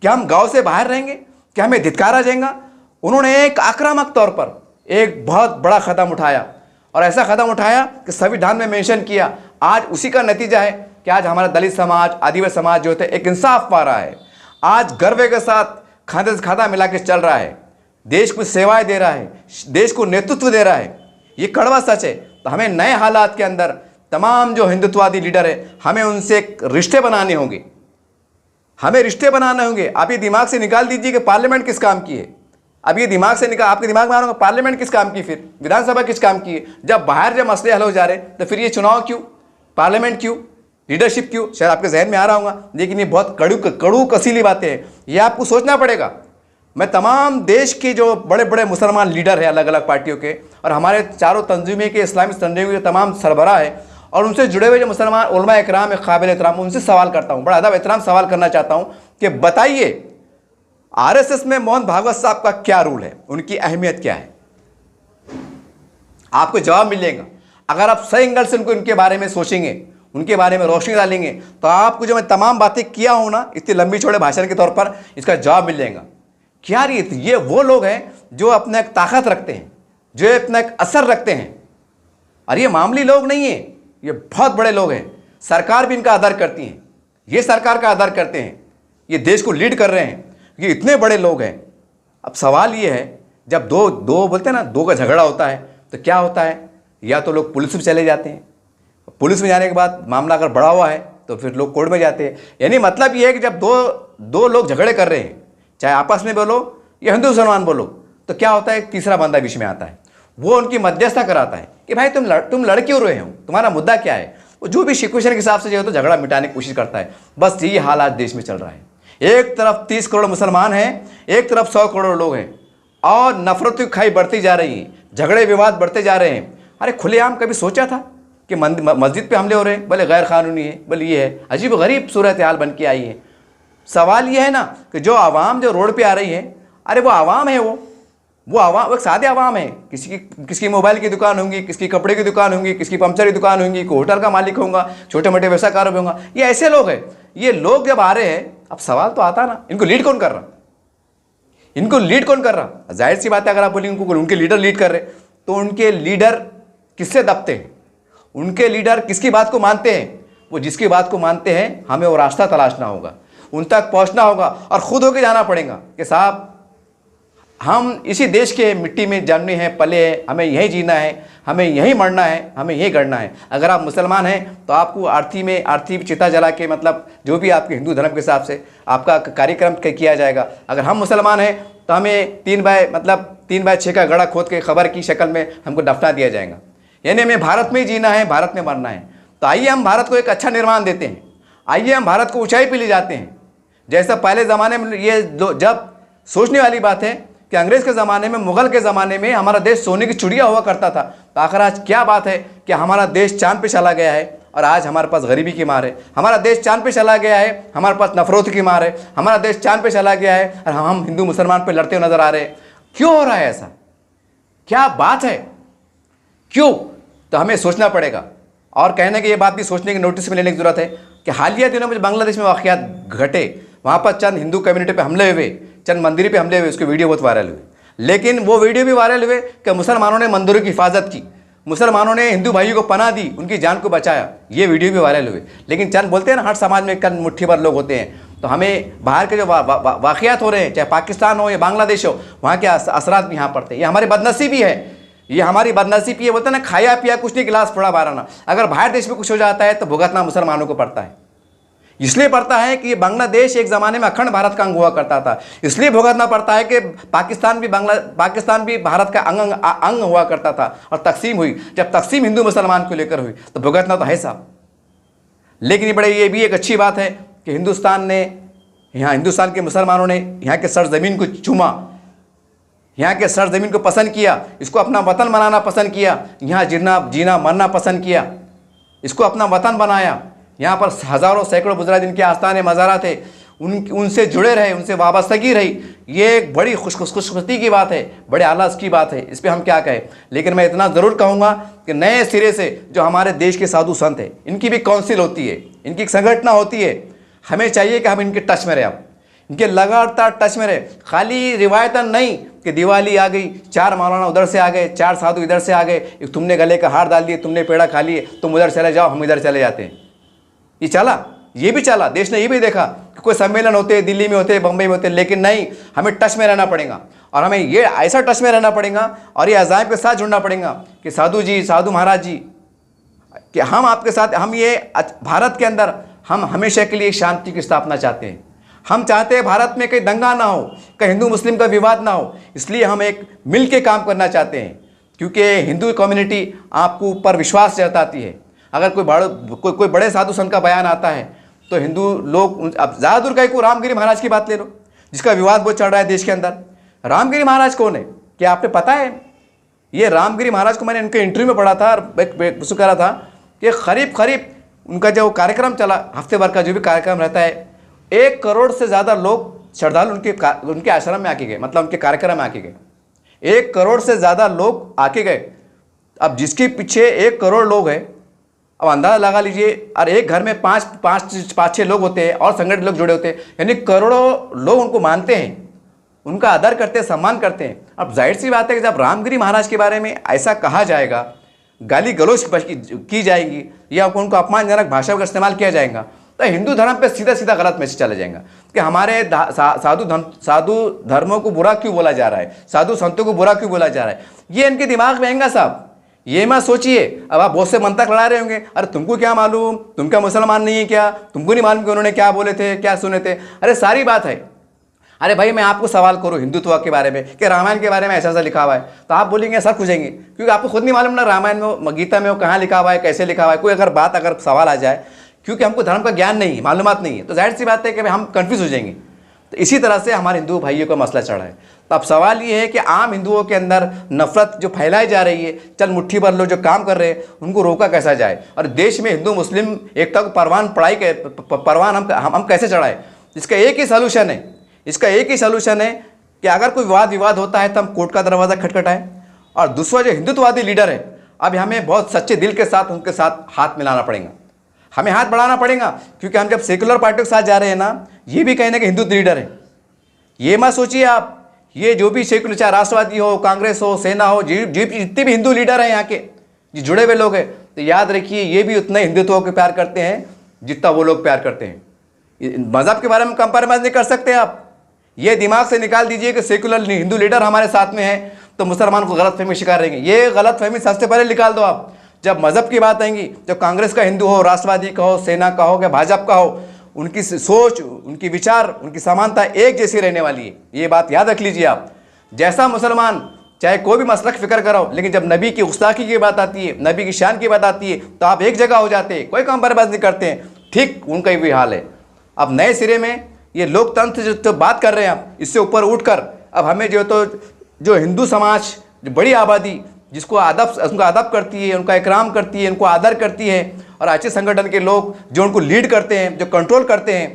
क्या हम गांव से बाहर रहेंगे, क्या हमें धिक्कारा जाएगा। उन्होंने एक आक्रामक तौर पर एक बहुत बड़ा कदम उठाया, और ऐसा कदम उठाया कि संविधान में मेंशन किया। आज उसी का नतीजा है कि आज हमारा दलित समाज, आदिवासी समाज जो थे एक इंसाफ पा रहा है, आज गर्व के साथ खाते से खाता मिला के चल रहा है, देश को सेवाएं दे रहा है, देश को नेतृत्व दे रहा है। ये कड़वा सच है। तो हमें नए हालात के अंदर तमाम जो हिंदुत्ववादी लीडर है, हमें उनसे रिश्ते बनाने होंगे, हमें रिश्ते बनाने होंगे। आप ये दिमाग से निकाल दीजिए कि पार्लियामेंट किस काम की है, अब ये दिमाग से आपके दिमाग में आ रहा होगा पार्लियामेंट किस काम की, फिर विधानसभा किस काम की है। जब मसले हल हो जा रहे हैं, तो फिर ये चुनाव क्यों, पार्लियामेंट क्यों, लीडरशिप क्यों, शायद आपके जहन में आ रहा होगा, लेकिन ये बहुत कड़ू कसीली बातें हैं, ये आपको सोचना पड़ेगा। मैं तमाम देश के जो बड़े बड़े मुसलमान लीडर हैं अलग अलग पार्टियों के, और हमारे चारों तंजीमें के, इस्लामी तंजीमों के तमाम सरबराह है, और उनसे जुड़े हुए जो मुसलमान उलमा इकराम है, काबिल एहतराम, उनसे सवाल करता हूँ, बड़ा अदब एहतराम सवाल करना चाहता हूँ कि बताइए आरएसएस में मोहन भागवत साहब का क्या रोल है, उनकी अहमियत क्या है। आपको जवाब मिलेगा अगर आप सही एंगल से उनके बारे में सोचेंगे, उनके बारे में रोशनी डालेंगे, तो आपको जो मैं तमाम बातें किया हूँ ना, इतनी लंबी चौड़े भाषण के तौर पर, इसका जवाब मिल जाएगा। क्या ये वो लोग हैं जो अपना एक ताकत रखते हैं, जो अपना एक असर रखते हैं, और ये मामूली लोग नहीं है, ये बहुत बड़े लोग हैं। सरकार भी इनका आदर करती है, ये सरकार का आदर करते हैं, ये देश को लीड कर रहे हैं, ये इतने बड़े लोग हैं। अब सवाल ये है, जब दो बोलते हैं ना, दो का झगड़ा होता है, तो क्या होता है, या तो लोग पुलिस में चले जाते हैं, पुलिस में जाने के बाद मामला अगर बड़ा हुआ है तो फिर लोग कोर्ट में जाते हैं। यानी मतलब ये है कि जब दो लोग झगड़े कर रहे हैं, चाहे आपस में बोलो या हिंदू मुसलमान बोलो, तो क्या होता है, एक तीसरा बंदा बीच में आता है, वो उनकी मध्यस्थता कराता है कि भाई तुम लड़ क्यों रहे हो, तुम्हारा मुद्दा क्या है। वो जो भी सिचुएशन के हिसाब से जो है तो झगड़ा मिटाने की कोशिश करता है। बस यही हाल आज देश में चल रहा है। एक तरफ 30 करोड़ मुसलमान हैं, एक तरफ 100 करोड़ लोग हैं, और नफरत की खाई बढ़ती जा रही है, झगड़े विवाद बढ़ते जा रहे हैं। अरे खुलेआम कभी सोचा था कि मस्जिद पे हमले हो रहे हैं, भले गैर कानूनी है, भले ये है, अजीब गरीब सूरत हाल बन के आई है। सवाल ये है ना कि जो आवाम जो रोड पे आ रही है, अरे वो आवाम है, वो आवाम, वो सादे आवाम है। किसकी मोबाइल की दुकान होंगी, किसकी कपड़े की दुकान होंगी, किसकी पंचर की दुकान होंगी, कोई होटल का मालिक होगा, छोटे मोटे व्यवसाय कार होगा। ये ऐसे लोग हैं। ये लोग जब आ रहे हैं, अब सवाल तो आता ना, इनको लीड कौन कर रहा, इनको लीड कौन कर रहा। जाहिर सी बात है, अगर आप बोलेंगे उनके लीडर लीड कर रहे, तो उनके लीडर किससे दबते हैं, उनके लीडर किसकी बात को मानते हैं। वो जिसकी बात को मानते हैं, हमें वो रास्ता तलाशना होगा, उन तक पहुंचना होगा, और खुद होके जाना पड़ेगा कि साहब हम इसी देश के मिट्टी में जन्मे हैं, पले हैं, हमें यहीं जीना है, हमें यहीं मरना है, हमें यहीं गढ़ना है। अगर आप मुसलमान हैं तो आपको आरती चिता जला के, मतलब जो भी आपके हिंदू धर्म के हिसाब से आपका कार्यक्रम किया जाएगा। अगर हम मुसलमान हैं तो हमें 3x6 का गड़ा खोद के खबर की शक्ल में हमको दफना दिया जाएगा। यानी हमें भारत में ही जीना है, भारत में मरना है। तो आइए हम भारत को एक अच्छा निर्माण देते हैं, आइए हम भारत को ऊंचाई पे ले जाते हैं। जैसा पहले ज़माने में, ये जब सोचने वाली बात है कि अंग्रेज़ के ज़माने में, मुग़ल के ज़माने में हमारा देश सोने की चिड़िया हुआ करता था, तो आखिर आज क्या बात है कि हमारा देश चांद पे चला गया है, और आज हमारे पास गरीबी की मार है। हमारा देश चांद पे चला गया है, हमारे पास नफरत की मार है। हमारा देश चांद पे चला गया है, और हम हिंदू मुसलमान पे लड़ते हुए नजर आ रहे हैं। क्यों हो रहा है ऐसा, क्या बात है, क्यों? तो हमें सोचना पड़ेगा। और कहने की ये बात भी सोचने की नोटिस में लेने की ज़रूरत है कि हालिया दिनों में बांग्लादेश में वाक़यात घटे, वहाँ पर चंद हिंदू कम्युनिटी पे हमले हुए, चंद मंदिर पे हमले हुए, उसके वीडियो बहुत वायरल हुए। लेकिन वो वीडियो भी वायरल हुए कि मुसलमानों ने मंदिरों की हिफाजत की, मुसलमानों ने हिंदू भाइयों को पनाह दी, उनकी जान को बचाया, ये वीडियो भी वायरल हुए। लेकिन चंद बोलते हैं ना, हर समाज में चंद मुट्ठी भर लोग होते हैं। तो हमें बाहर के जो वाक़यात हो रहे हैं, चाहे पाकिस्तान हो या बांग्लादेश हो, वहाँ के असरात भी यहाँ पड़ते हैं। ये हमारी बदनसीबी है, ये हमारी बदनसीबी है। बोलते हैं ना, खाया पिया कुछ नहीं, गिलास फोड़ा बाराना। अगर बाहर देश में कुछ हो जाता है तो भुगतना मुसलमानों को पड़ता है। इसलिए पड़ता है कि बांग्लादेश एक ज़माने में अखंड भारत का अंग हुआ करता था, इसलिए भुगतना पड़ता है कि पाकिस्तान भी भारत का अंग हुआ करता था और तकसीम हुई। जब तकसीम हिंदू मुसलमान को लेकर हुई तो भुगतना तो है साहब। लेकिन ये भी एक अच्छी बात है कि हिंदुस्तान के मुसलमानों ने यहाँ के सरजमीन को चूमा, यहाँ के सरजमीन को पसंद किया, इसको अपना वतन बनाना पसंद किया, यहाँ जीना मरना पसंद किया, इसको अपना वतन बनाया। यहाँ पर हज़ारों सैकड़ों बुज़ुर्ग जिनके आस्थाने मज़ारा थे, उनसे जुड़े रहे, उनसे वाबस्तगी रही। ये एक बड़ी खुशकिस्मती की बात है, बड़े आलास की बात है, इस पर हम क्या कहें। लेकिन मैं इतना ज़रूर कहूँगा कि नए सिरे से जो हमारे देश के साधु संत हैं, इनकी भी काउंसिल होती है, इनकी एक संगठना होती है। हमें चाहिए कि हम इनके टच में रहें, इनके लगातार टच में रहे। खाली रिवायतन नहीं कि दिवाली आ गई, 4 मौलाना उधर से आ गए, 4 साधु इधर से आ गए, तुमने गले का हार डाल दिए, तुमने पेड़ा खा लिए, तुम उधर चले जाओ, हम इधर चले जाते हैं। ये चला, ये भी चला। देश ने ये भी देखा कि कोई सम्मेलन होते हैं, दिल्ली में होते हैं, बम्बई में होते हैं, लेकिन नहीं, हमें टच में रहना पड़ेगा। और हमें ये ऐसा टच में रहना पड़ेगा और ये अज़ाइम के साथ जुड़ना पड़ेगा कि साधु जी, साधु महाराज जी, कि हम आपके साथ, हम ये भारत के अंदर हम हमेशा के लिए शांति की स्थापना चाहते हैं। हम चाहते हैं भारत में कहीं दंगा ना हो, कहीं हिंदू मुस्लिम का विवाद ना हो। इसलिए हम एक मिल के काम करना चाहते हैं, क्योंकि हिंदू कम्युनिटी आपको ऊपर विश्वास जताती है। अगर कोई बड़े साधु संत का बयान आता है तो हिंदू लोग, अब ज़्यादा दूर कहीं को रामगिरी महाराज की बात ले लो, जिसका विवाद बहुत चल रहा है देश के अंदर। रामगिरी महाराज कौन है, क्या आपने पता है? ये रामगिरी महाराज को मैंने उनके इंटरव्यू में पढ़ा था और उसको कह रहा था कि करीब उनका जो कार्यक्रम चला, हफ्ते भर का जो भी कार्यक्रम रहता है, 1 करोड़ से ज़्यादा लोग श्रद्धालु उनके आश्रम में आके गए, मतलब उनके कार्यक्रम में आके गए। 1 करोड़ से ज़्यादा लोग आके गए। अब जिसके पीछे 1 करोड़ लोग हैं, अब अंदाज़ा लगा लीजिए। और एक घर में 5-6 लोग होते हैं और संगठित लोग जुड़े होते हैं, यानी करोड़ों लोग उनको मानते हैं, उनका आदर करते हैं, सम्मान करते हैं। अब जाहिर सी बात है कि जब रामगिरी महाराज के बारे में ऐसा कहा जाएगा, गाली गलौज की जाएगी या उनको अपमानजनक भाषा का इस्तेमाल किया जाएगा, तो हिंदू धर्म पे सीधा गलत मैसेज चला जाएगा कि हमारे साधु धर्मों को बुरा क्यों बोला जा रहा है, साधु संतों को बुरा क्यों बोला जा रहा है। ये इनके दिमाग में आएगा साहब। ये मत सोचिए। अब आप बहुत से मंतक लड़ा रहे होंगे, अरे तुमको क्या मालूम, तुम क्या मुसलमान नहीं है क्या, तुमको नहीं मालूम कि उन्होंने क्या बोले थे, क्या सुने थे। अरे सारी बात है। अरे भाई मैं आपको सवाल करूँ हिंदुत्व के बारे में कि रामायण के बारे में ऐसा लिखा हुआ है, तो आप बोलेंगे सर खुजेंगे, क्योंकि आपको खुद नहीं मालूम ना रामायण में, गीता में वो कहाँ लिखा हुआ है, कैसे लिखा हुआ है। कोई अगर सवाल आ जाए, क्योंकि हमको धर्म का ज्ञान नहीं है, मालूमात नहीं है, तो जाहिर सी बात है कि हम कन्फ्यूज़ हो जाएंगे। तो इसी तरह से हमारे हिंदू भाइयों का मसला चढ़ा है। तो अब सवाल ये है कि आम हिंदुओं के अंदर नफरत जो फैलाई जा रही है, चल मुट्ठी भर लोग जो काम कर रहे हैं, उनको रोका कैसा जाए। और देश में हिंदू मुस्लिम एकता को परवान हम कैसे चढ़ाए। इसका एक ही सलूशन है कि अगर कोई विवाद होता है तो हम कोर्ट का दरवाज़ा खटखटाएं। और दूसरा जो हिंदुत्ववादी लीडर है, अब हमें बहुत सच्चे दिल के साथ उनके साथ हाथ मिलाना पड़ेगा, हमें हाथ बढ़ाना पड़ेगा। क्योंकि हम जब सेकुलर पार्टियों के साथ जा रहे हैं ना, ये भी कहने के हिंदू लीडर है। ये मत सोचिए आप, ये जो भी सेकुलर, चाहे राष्ट्रवादी हो, कांग्रेस हो, सेना हो, जितने भी हिंदू लीडर हैं यहाँ के, जो जुड़े हुए लोग हैं, तो याद रखिए ये भी उतना हिंदुत्व को प्यार करते हैं जितना वो लोग प्यार करते हैं। मज़हब के बारे में कंप्रोमाइज़ नहीं कर सकते आप। ये दिमाग से निकाल दीजिए कि सेकुलर हिंदू लीडर हमारे साथ में है तो मुसलमान को गलतफहमी शिकार रहेंगे। ये गलतफहमी सबसे पहले निकाल दो आप। जब मज़हब की बात आएंगी, जब कांग्रेस का हिंदू हो, राष्ट्रवादी का हो, सेना का हो या भाजपा का हो, उनकी सोच, उनकी विचार, उनकी समानता एक जैसी रहने वाली है। ये बात याद रख लीजिए आप। जैसा मुसलमान चाहे कोई भी मसलक फ़िक्र करो, लेकिन जब नबी की गुस्ताखी की बात आती है, नबी की शान की बात आती है, तो आप एक जगह हो जाते हैं, कोई कंप्रोमाइज़ नहीं करते हैं। ठीक उनका भी हाल है। अब नए सिरे में ये लोकतंत्र जो बात कर रहे हैं आप, इससे ऊपर उठकर अब हमें जो हिंदू समाज, जो बड़ी आबादी जिसको उनका अदब करती है, उनका इकराम करती है, उनको आदर करती है, और अच्छे संगठन के लोग जो उनको लीड करते हैं, जो कंट्रोल करते हैं,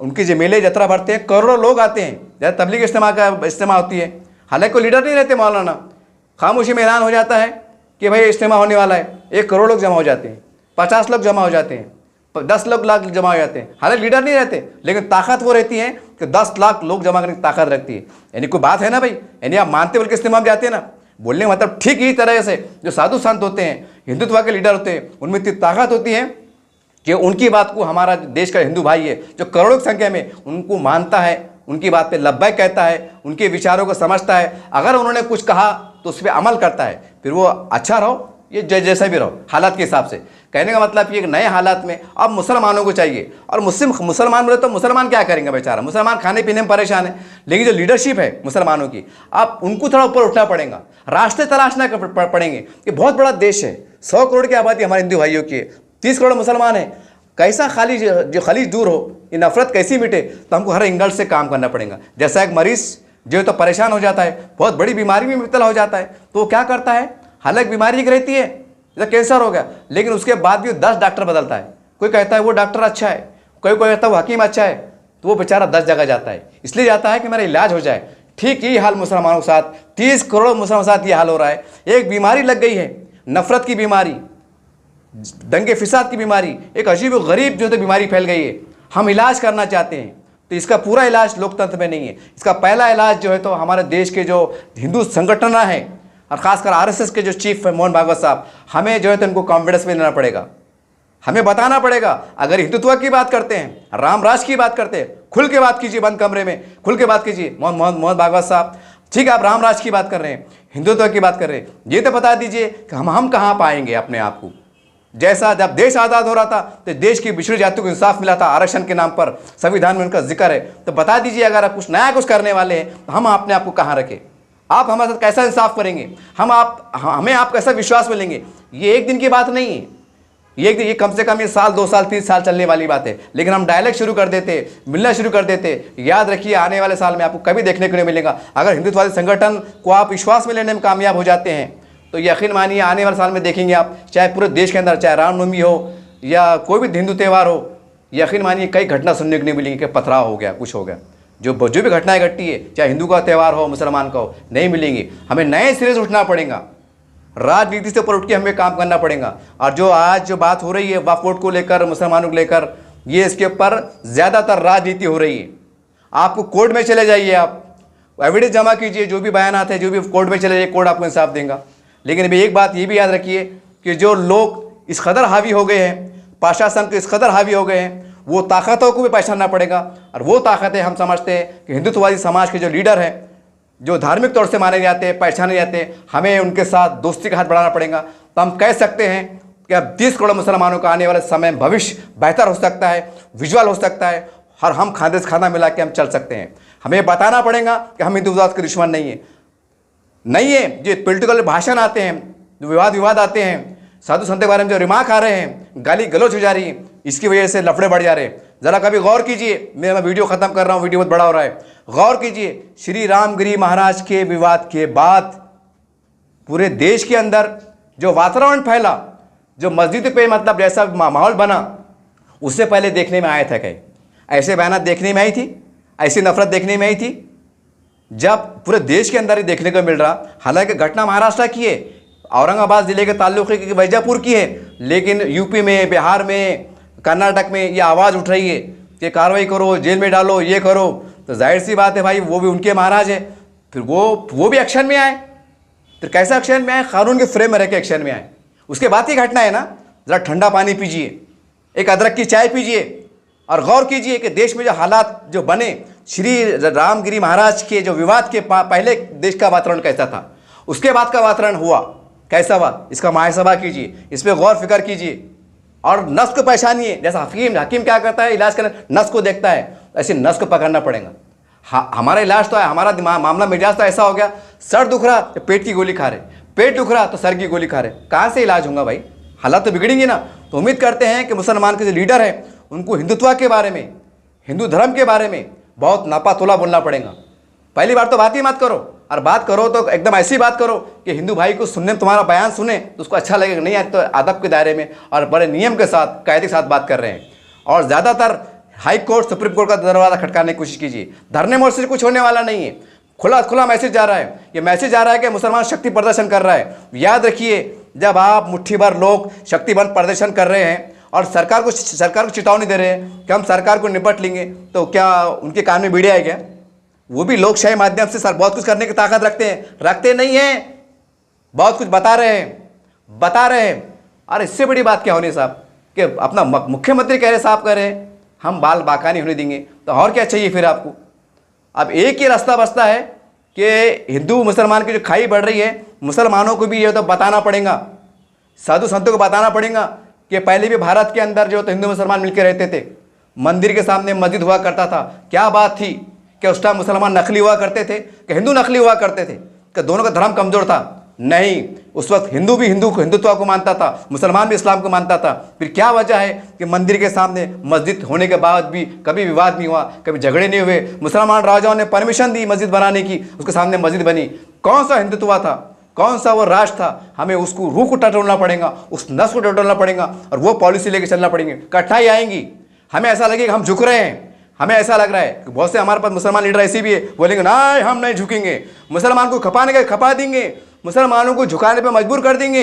उनकी जो मेले यात्रा भरते हैं, करोड़ों लोग आते हैं। जैसे तबलीग इज्तिमा होती है, हालांकि कोई लीडर नहीं रहते, मौलाना खामोशी में ऐलान हो जाता है कि भाई इज्तिमा होने वाला है, 1 करोड़ लोग जमा हो जाते हैं, 50 लोग जमा हो जाते हैं, 10 लाख जमा हो जाते हैं। हालांकि लीडर नहीं रहते, लेकिन ताकत वो रहती है कि 10 लाख लोग जमा करने की ताकत रखती है। यानी कोई बात है ना भाई, यानी आप मानते बल्कि इस्तेमा में जाते हैं ना, बोलने का मतलब ठीक ही तरह से जो साधु संत होते हैं, हिंदुत्व के लीडर होते हैं, उनमें इतनी ताकत होती है कि उनकी बात को हमारा देश का हिंदू भाई है जो करोड़ों की संख्या में उनको मानता है, उनकी बात पे लब्बैक कहता है, उनके विचारों को समझता है। अगर उन्होंने कुछ कहा तो उस पर अमल करता है, फिर वो अच्छा रहो ये जैसा भी रहो हालात के हिसाब से। कहने का मतलब ये नए हालात में अब मुसलमानों को चाहिए, और मुसलमान बोले तो मुसलमान क्या करेंगे बेचारा, मुसलमान खाने पीने में परेशान है। लेकिन जो लीडरशिप है मुसलमानों की, अब उनको थोड़ा ऊपर उठना पड़ेगा, रास्ते तलाशना पड़ेंगे। ये बहुत बड़ा देश है, 100 करोड़ की आबादी हमारे हिंदू भाइयों की है, 30 करोड़ मुसलमान है। कैसा जो खलीज दूर हो, ये नफरत कैसी मिटे, तो हमको हर एंगल से काम करना पड़ेगा। जैसा एक मरीज जो है तो परेशान हो जाता है, बहुत बड़ी बीमारी में मुब्तला हो जाता है, तो वो क्या करता है, हालांकि बीमारी की रहती है, जैसे कैंसर हो गया, लेकिन उसके बाद भी 10 डॉक्टर बदलता है। कोई कहता है वो डॉक्टर अच्छा है, कोई कहता है वो हकीम अच्छा है, तो वो बेचारा 10 जगह जाता है, इसलिए जाता है कि मेरा इलाज हो जाए। ठीक यही हाल मुसलमानों के साथ, 30 करोड़ मुसलमानों के साथ ये हाल हो रहा है। एक बीमारी लग गई है, नफरत की बीमारी, दंगे फिसाद की बीमारी, एक अजीब व गरीब जो तो बीमारी फैल गई है। हम इलाज करना चाहते हैं, तो इसका पूरा इलाज लोकतंत्र में नहीं है। इसका पहला इलाज जो है तो हमारे देश के जो हिंदू संगठन हैं, और ख़ासकर आरएसएस के जो चीफ है मोहन भागवत साहब, हमें जो है तो इनको कॉन्फिडेंस में लेना पड़ेगा। हमें बताना पड़ेगा, अगर हिंदुत्व की बात करते हैं, राम राज की बात करते हैं, खुल के बात कीजिए, बंद कमरे में खुल के बात कीजिए। मोहन भागवत साहब, ठीक है आप राम राज की बात कर रहे हैं, हिंदुत्व की बात कर रहे हैं, ये तो बता दीजिए कि हम कहाँ पाएंगे अपने आप को। जैसा जब देश आज़ाद हो रहा था तो देश की पिछड़ी जातियों को इंसाफ मिला था, आरक्षण के नाम पर संविधान में उनका जिक्र है, तो बता दीजिए अगर आप कुछ नया कुछ करने वाले हैं तो हम अपने आप को कहाँ रखें, आप हमारे साथ कैसा इंसाफ करेंगे, हमें आप कैसा विश्वास मिलेंगे। ये एक दिन की बात नहीं है, ये कम से कम ये साल 2 साल 3 साल चलने वाली बात है। लेकिन हम डायलॉग शुरू कर देते, मिलना शुरू कर देते, याद रखिए आने वाले साल में आपको कभी देखने को नहीं मिलेगा। अगर हिंदुत्ववादी संगठन को आप विश्वास में लेने में कामयाब हो जाते हैं तो यकीन मानिए आने वाले साल में देखेंगे आप, चाहे पूरे देश के अंदर, चाहे रामनवमी हो या कोई भी हिंदू त्यौहार हो, यकीन मानिए कई घटना सुनने को नहीं मिलेंगी कि पथराव हो गया, कुछ हो गया। जो भी घटनाएं घटती है, चाहे हिंदू का त्यौहार हो मुसलमान का हो, नहीं मिलेंगी। हमें नए सिरे से उठना पड़ेगा, राजनीति से ऊपर उठ के हमें काम करना पड़ेगा। और जो आज जो बात हो रही है वक्फ बोर्ड को लेकर, मुसलमानों को लेकर, ये इसके ऊपर ज़्यादातर राजनीति हो रही है। आपको कोर्ट में चले जाइए, आप एविडेंस जमा कीजिए, जो भी बयानात है, जो भी कोर्ट में चले जाइए, कोर्ट आपको इंसाफ देगा। लेकिन अभी एक बात ये भी याद रखिए कि जो लोग इस कदर हावी हो गए हैं, प्रशासन के इस कदर हावी हो गए हैं, वो ताकतों को भी पहचानना पड़ेगा। और वो ताकतें हम समझते हैं कि हिंदुत्ववादी समाज के जो लीडर हैं, जो धार्मिक तौर से माने जाते हैं, पहचाने जाते हैं, हमें उनके साथ दोस्ती का हाथ बढ़ाना पड़ेगा। तो हम कह सकते हैं कि अब 30 करोड़ मुसलमानों का आने वाले समय भविष्य बेहतर हो सकता है, विजुअल हो सकता है, और हम खाने से खाना मिला के हम चल सकते हैं। हमें बताना पड़ेगा कि हम हिंदुत्व के दुश्मन नहीं है। जो पॉलिटिकल भाषण आते हैं, जो विवाद आते हैं, साधु संत के बारे में जो रिमार्क आ रहे हैं, गाली गलौज हो जा रही है, इसकी वजह से लफड़े बढ़ जा रहे हैं। ज़रा कभी गौर कीजिए, मैं वीडियो ख़त्म कर रहा हूँ, वीडियो बहुत बड़ा हो रहा है, गौर कीजिए। श्री रामगिरी महाराज के विवाद के बाद पूरे देश के अंदर जो वातावरण फैला, जो मस्जिद पे मतलब जैसा माहौल बना, उससे पहले देखने में आया था कहीं ऐसे बयानात देखने में आई थी, ऐसी नफरत देखने में आई थी, जब पूरे देश के अंदर ही देखने को मिल रहा। हालांकि घटना महाराष्ट्र की है, औरंगाबाद ज़िले के ताल्लुक़े की वैजापुर की है, लेकिन यूपी में, बिहार में, कर्नाटक में ये आवाज़ उठ रही है कि कार्रवाई करो, जेल में डालो, ये करो। तो जाहिर सी बात है भाई, वो भी उनके महाराज है, फिर वो भी एक्शन में आए। फिर कैसा एक्शन में आए, कानून के फ्रेम में रह के एक्शन में आए। उसके बाद की घटना है ना, ज़रा ठंडा पानी पीजिए, एक अदरक की चाय पीजिए, और गौर कीजिए कि देश में जो हालात जो बने, श्री रामगिरी महाराज के जो विवाद के पहले देश का वातावरण कैसा था, उसके बाद का वातावरण हुआ कैसा हुआ, इसका मुआयना कीजिए, इस पर गौर फिक्र कीजिए, और नस को पहचानिए। जैसा हकीम क्या करता है, इलाज करने नस को देखता है, ऐसे नस को पकड़ना पड़ेगा। हमारा इलाज तो है, हमारा मामला मिजाज तो ऐसा हो गया, सर दुख रहा तो पेट की गोली खा रहे, पेट दुख रहा तो सर की गोली खा रहे, कहाँ से इलाज होगा भाई, हालात तो बिगड़ेंगे ना। तो उम्मीद करते हैं कि मुसलमान के जो लीडर हैं, उनको हिंदुत्व के बारे में, हिंदू धर्म के बारे में बहुत नापा तोला बोलना पड़ेगा। पहली बार तो बात ही मत करो, और बात करो तो एकदम ऐसी बात करो कि हिंदू भाई को सुनने में, तुम्हारा बयान सुने तो उसको अच्छा लगेगा, नहीं आए तो अदब के दायरे में और बड़े नियम के साथ, कायदे के साथ बात कर रहे हैं। और ज़्यादातर हाई कोर्ट, सुप्रीम कोर्ट का दरवाज़ा खटकाने की कोशिश कीजिए। धरने मोर्चे से कुछ होने वाला नहीं है, खुला मैसेज जा रहा है। ये मैसेज आ रहा है कि मुसलमान शक्ति प्रदर्शन कर रहा है। याद रखिए जब आप मुट्ठी भर लोग शक्तिबंद प्रदर्शन कर रहे हैं और सरकार को चेतावनी दे रहे हैं कि हम सरकार को निपट लेंगे, तो क्या उनके कान में बीड़े है क्या? वो भी लोकशाही माध्यम से सर बहुत कुछ करने की ताकत रखते हैं, रखते नहीं हैं, बहुत कुछ बता रहे हैं। और इससे बड़ी बात क्या होनी साहब कि अपना मुख्यमंत्री कह रहे, साहब कह रहे हैं हम बाल बाका नहीं होने देंगे, तो और क्या चाहिए फिर आपको? अब एक ही रास्ता बचता है कि हिंदू मुसलमान की जो खाई बढ़ रही है, मुसलमानों को भी ये तो बताना पड़ेगा, साधु संतों को बताना पड़ेगा कि पहले भी भारत के अंदर जो तो हिंदू मुसलमान मिलकर रहते थे, मंदिर के सामने मस्जिद हुआ करता था। क्या बात थी कि उस टाइम मुसलमान नकली हुआ करते थे कि हिंदू नकली हुआ करते थे, कि दोनों का धर्म कमजोर था? नहीं, उस वक्त हिंदू भी हिंदुत्व को मानता था, मुसलमान भी इस्लाम को मानता था। फिर क्या वजह है कि मंदिर के सामने मस्जिद होने के बाद भी कभी विवाद नहीं हुआ, कभी झगड़े नहीं हुए? मुसलमान राजाओं ने परमिशन दी मस्जिद बनाने की, उसके सामने मस्जिद बनी। कौन सा हिंदुत्व था, कौन सा वो राष्ट्र था? हमें उसको रूह को टटोलना पड़ेगा, उस नस को टटोलना पड़ेगा और वो पॉलिसी लेके चलना पड़ेंगे। कठिनाई आएंगी, हमें ऐसा लगेगा हम झुक रहे हैं, हमें ऐसा लग रहा है कि बहुत से हमारे पास मुसलमान लीडर ऐसे भी है, बोलेंगे ना हम नहीं झुकेंगे, मुसलमान को खपाने का खपा देंगे, मुसलमानों को झुकाने पे मजबूर कर देंगे,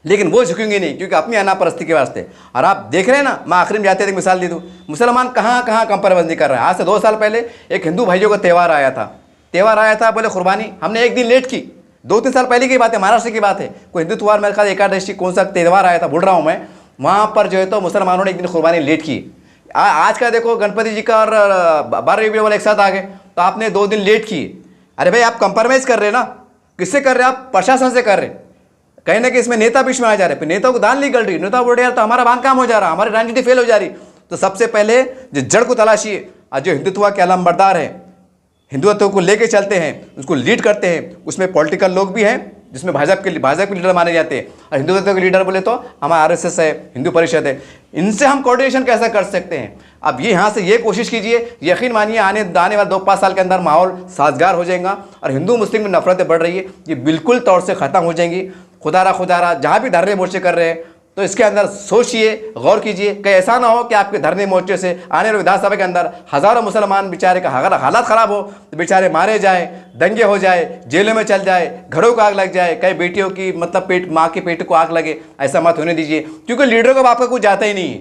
लेकिन वो झुकेंगे नहीं क्योंकि अपनी अनापरस्ती के वास्ते। और आप देख रहे हैं ना, मैं आखिरी में जाते थे मिसाल दे दूँ, मुसलमान कहाँ कहाँ कंप्रोमाइज़ नहीं कर रहे हैं। आज से 2 साल पहले एक हिंदू भाइयों का त्यौहार आया था, बोले कुर्बानी, हमने एक दिन लेट की। 2-3 साल पहले की बात है, महाराष्ट्र की बात है, कोई हिंदू त्यौहार मेरे ख्याल एकादशी कौन सा त्यौहार आया था भूल रहा हूँ मैं, वहाँ पर जो है तो मुसलमानों ने एक दिन कुर्बानी लेट की। आज का देखो गणपति जी का और 12 रबी वाले एक साथ आ गए, तो आपने 2 दिन लेट किए। अरे भाई आप कंप्रोमाइज़ कर रहे हैं ना, किससे कर रहे हैं? आप प्रशासन से कर रहे हैं। कहीं ना कहीं इसमें नेता बीच में आ जा रहे हैं, फिर नेताओं को दान नहीं गल रही, नेता बोल रहे यार तो हमारा बांध काम हो जा रहा, हमारी राजनीति फेल हो जा रही। तो सबसे पहले जो जड़ को तलाशिए, जो हिंदुत्व के अलमबरदार हैं, हिंदुत्व को लेके चलते हैं, उसको लीड करते हैं, उसमें पॉलिटिकल लोग भी हैं जिसमें भाजपा के लीडर माने जाते हैं, और हिंदुत्व के लीडर बोले तो हमारा आरएसएस है, हिंदू परिषद है। इनसे हम कोऑर्डिनेशन कैसे कर सकते हैं? अब ये यहाँ से ये कोशिश कीजिए, यकीन मानिए आने वाले 2-5 साल के अंदर माहौल साजगार हो जाएगा और हिंदू मुस्लिम में नफरतें बढ़ रही है ये बिल्कुल तौर से ख़त्म हो जाएंगी। खुदारा जहाँ भी धरने मोर्चे कर रहे हैं तो इसके अंदर सोचिए, गौर कीजिए, कहीं ऐसा ना हो कि आपके धरने मोर्चे से आने वाले विधानसभा के अंदर हज़ारों मुसलमान बेचारे का अगर हालात ख़राब हो तो बेचारे मारे जाए, दंगे हो जाए, जेलों में चल जाए, घरों को आग लग जाए, कई बेटियों की मतलब माँ के पेट को आग लगे। ऐसा मत होने दीजिए, क्योंकि लीडरों को आपका कुछ जाता ही नहीं है,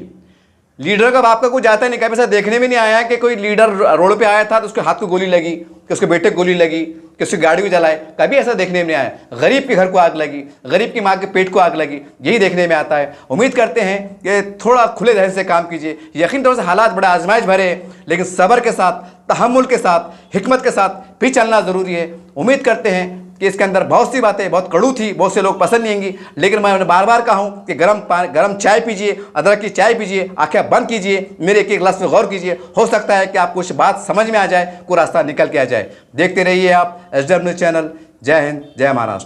लीडर का बाप का कुछ जाता नहीं। कभी ऐसा देखने में नहीं आया कि कोई लीडर रोड पे आया था तो उसके हाथ को गोली लगी, कि उसके बेटे को गोली लगी, कि उसकी गाड़ी को जलाए, कभी ऐसा देखने में नहीं आया। गरीब के घर को आग लगी, गरीब की माँ के पेट को आग लगी, यही देखने में आता है। उम्मीद करते हैं कि थोड़ा खुले जहन से काम कीजिए। यकीन तौर से हालात बड़ा आजमाइश भरे हैं, लेकिन सब्र के साथ, तहम्मुल के साथ, हिकमत के साथ भी चलना ज़रूरी है। उम्मीद करते हैं कि इसके अंदर बहुत सी बातें बहुत कड़ू थी, बहुत से लोग पसंद नहीं आएंगी, लेकिन मैं बार बार कहा हूँ कि गर्म चाय पीजिए, अदरक की चाय पीजिए, आंखें बंद कीजिए, मेरे एक गिलास में गौर कीजिए। हो सकता है कि आपको कुछ बात समझ में आ जाए, कोई रास्ता निकल के आ जाए। देखते रहिए आप SW न्यूज़ चैनल। जय हिंद, जय महाराष्ट्र।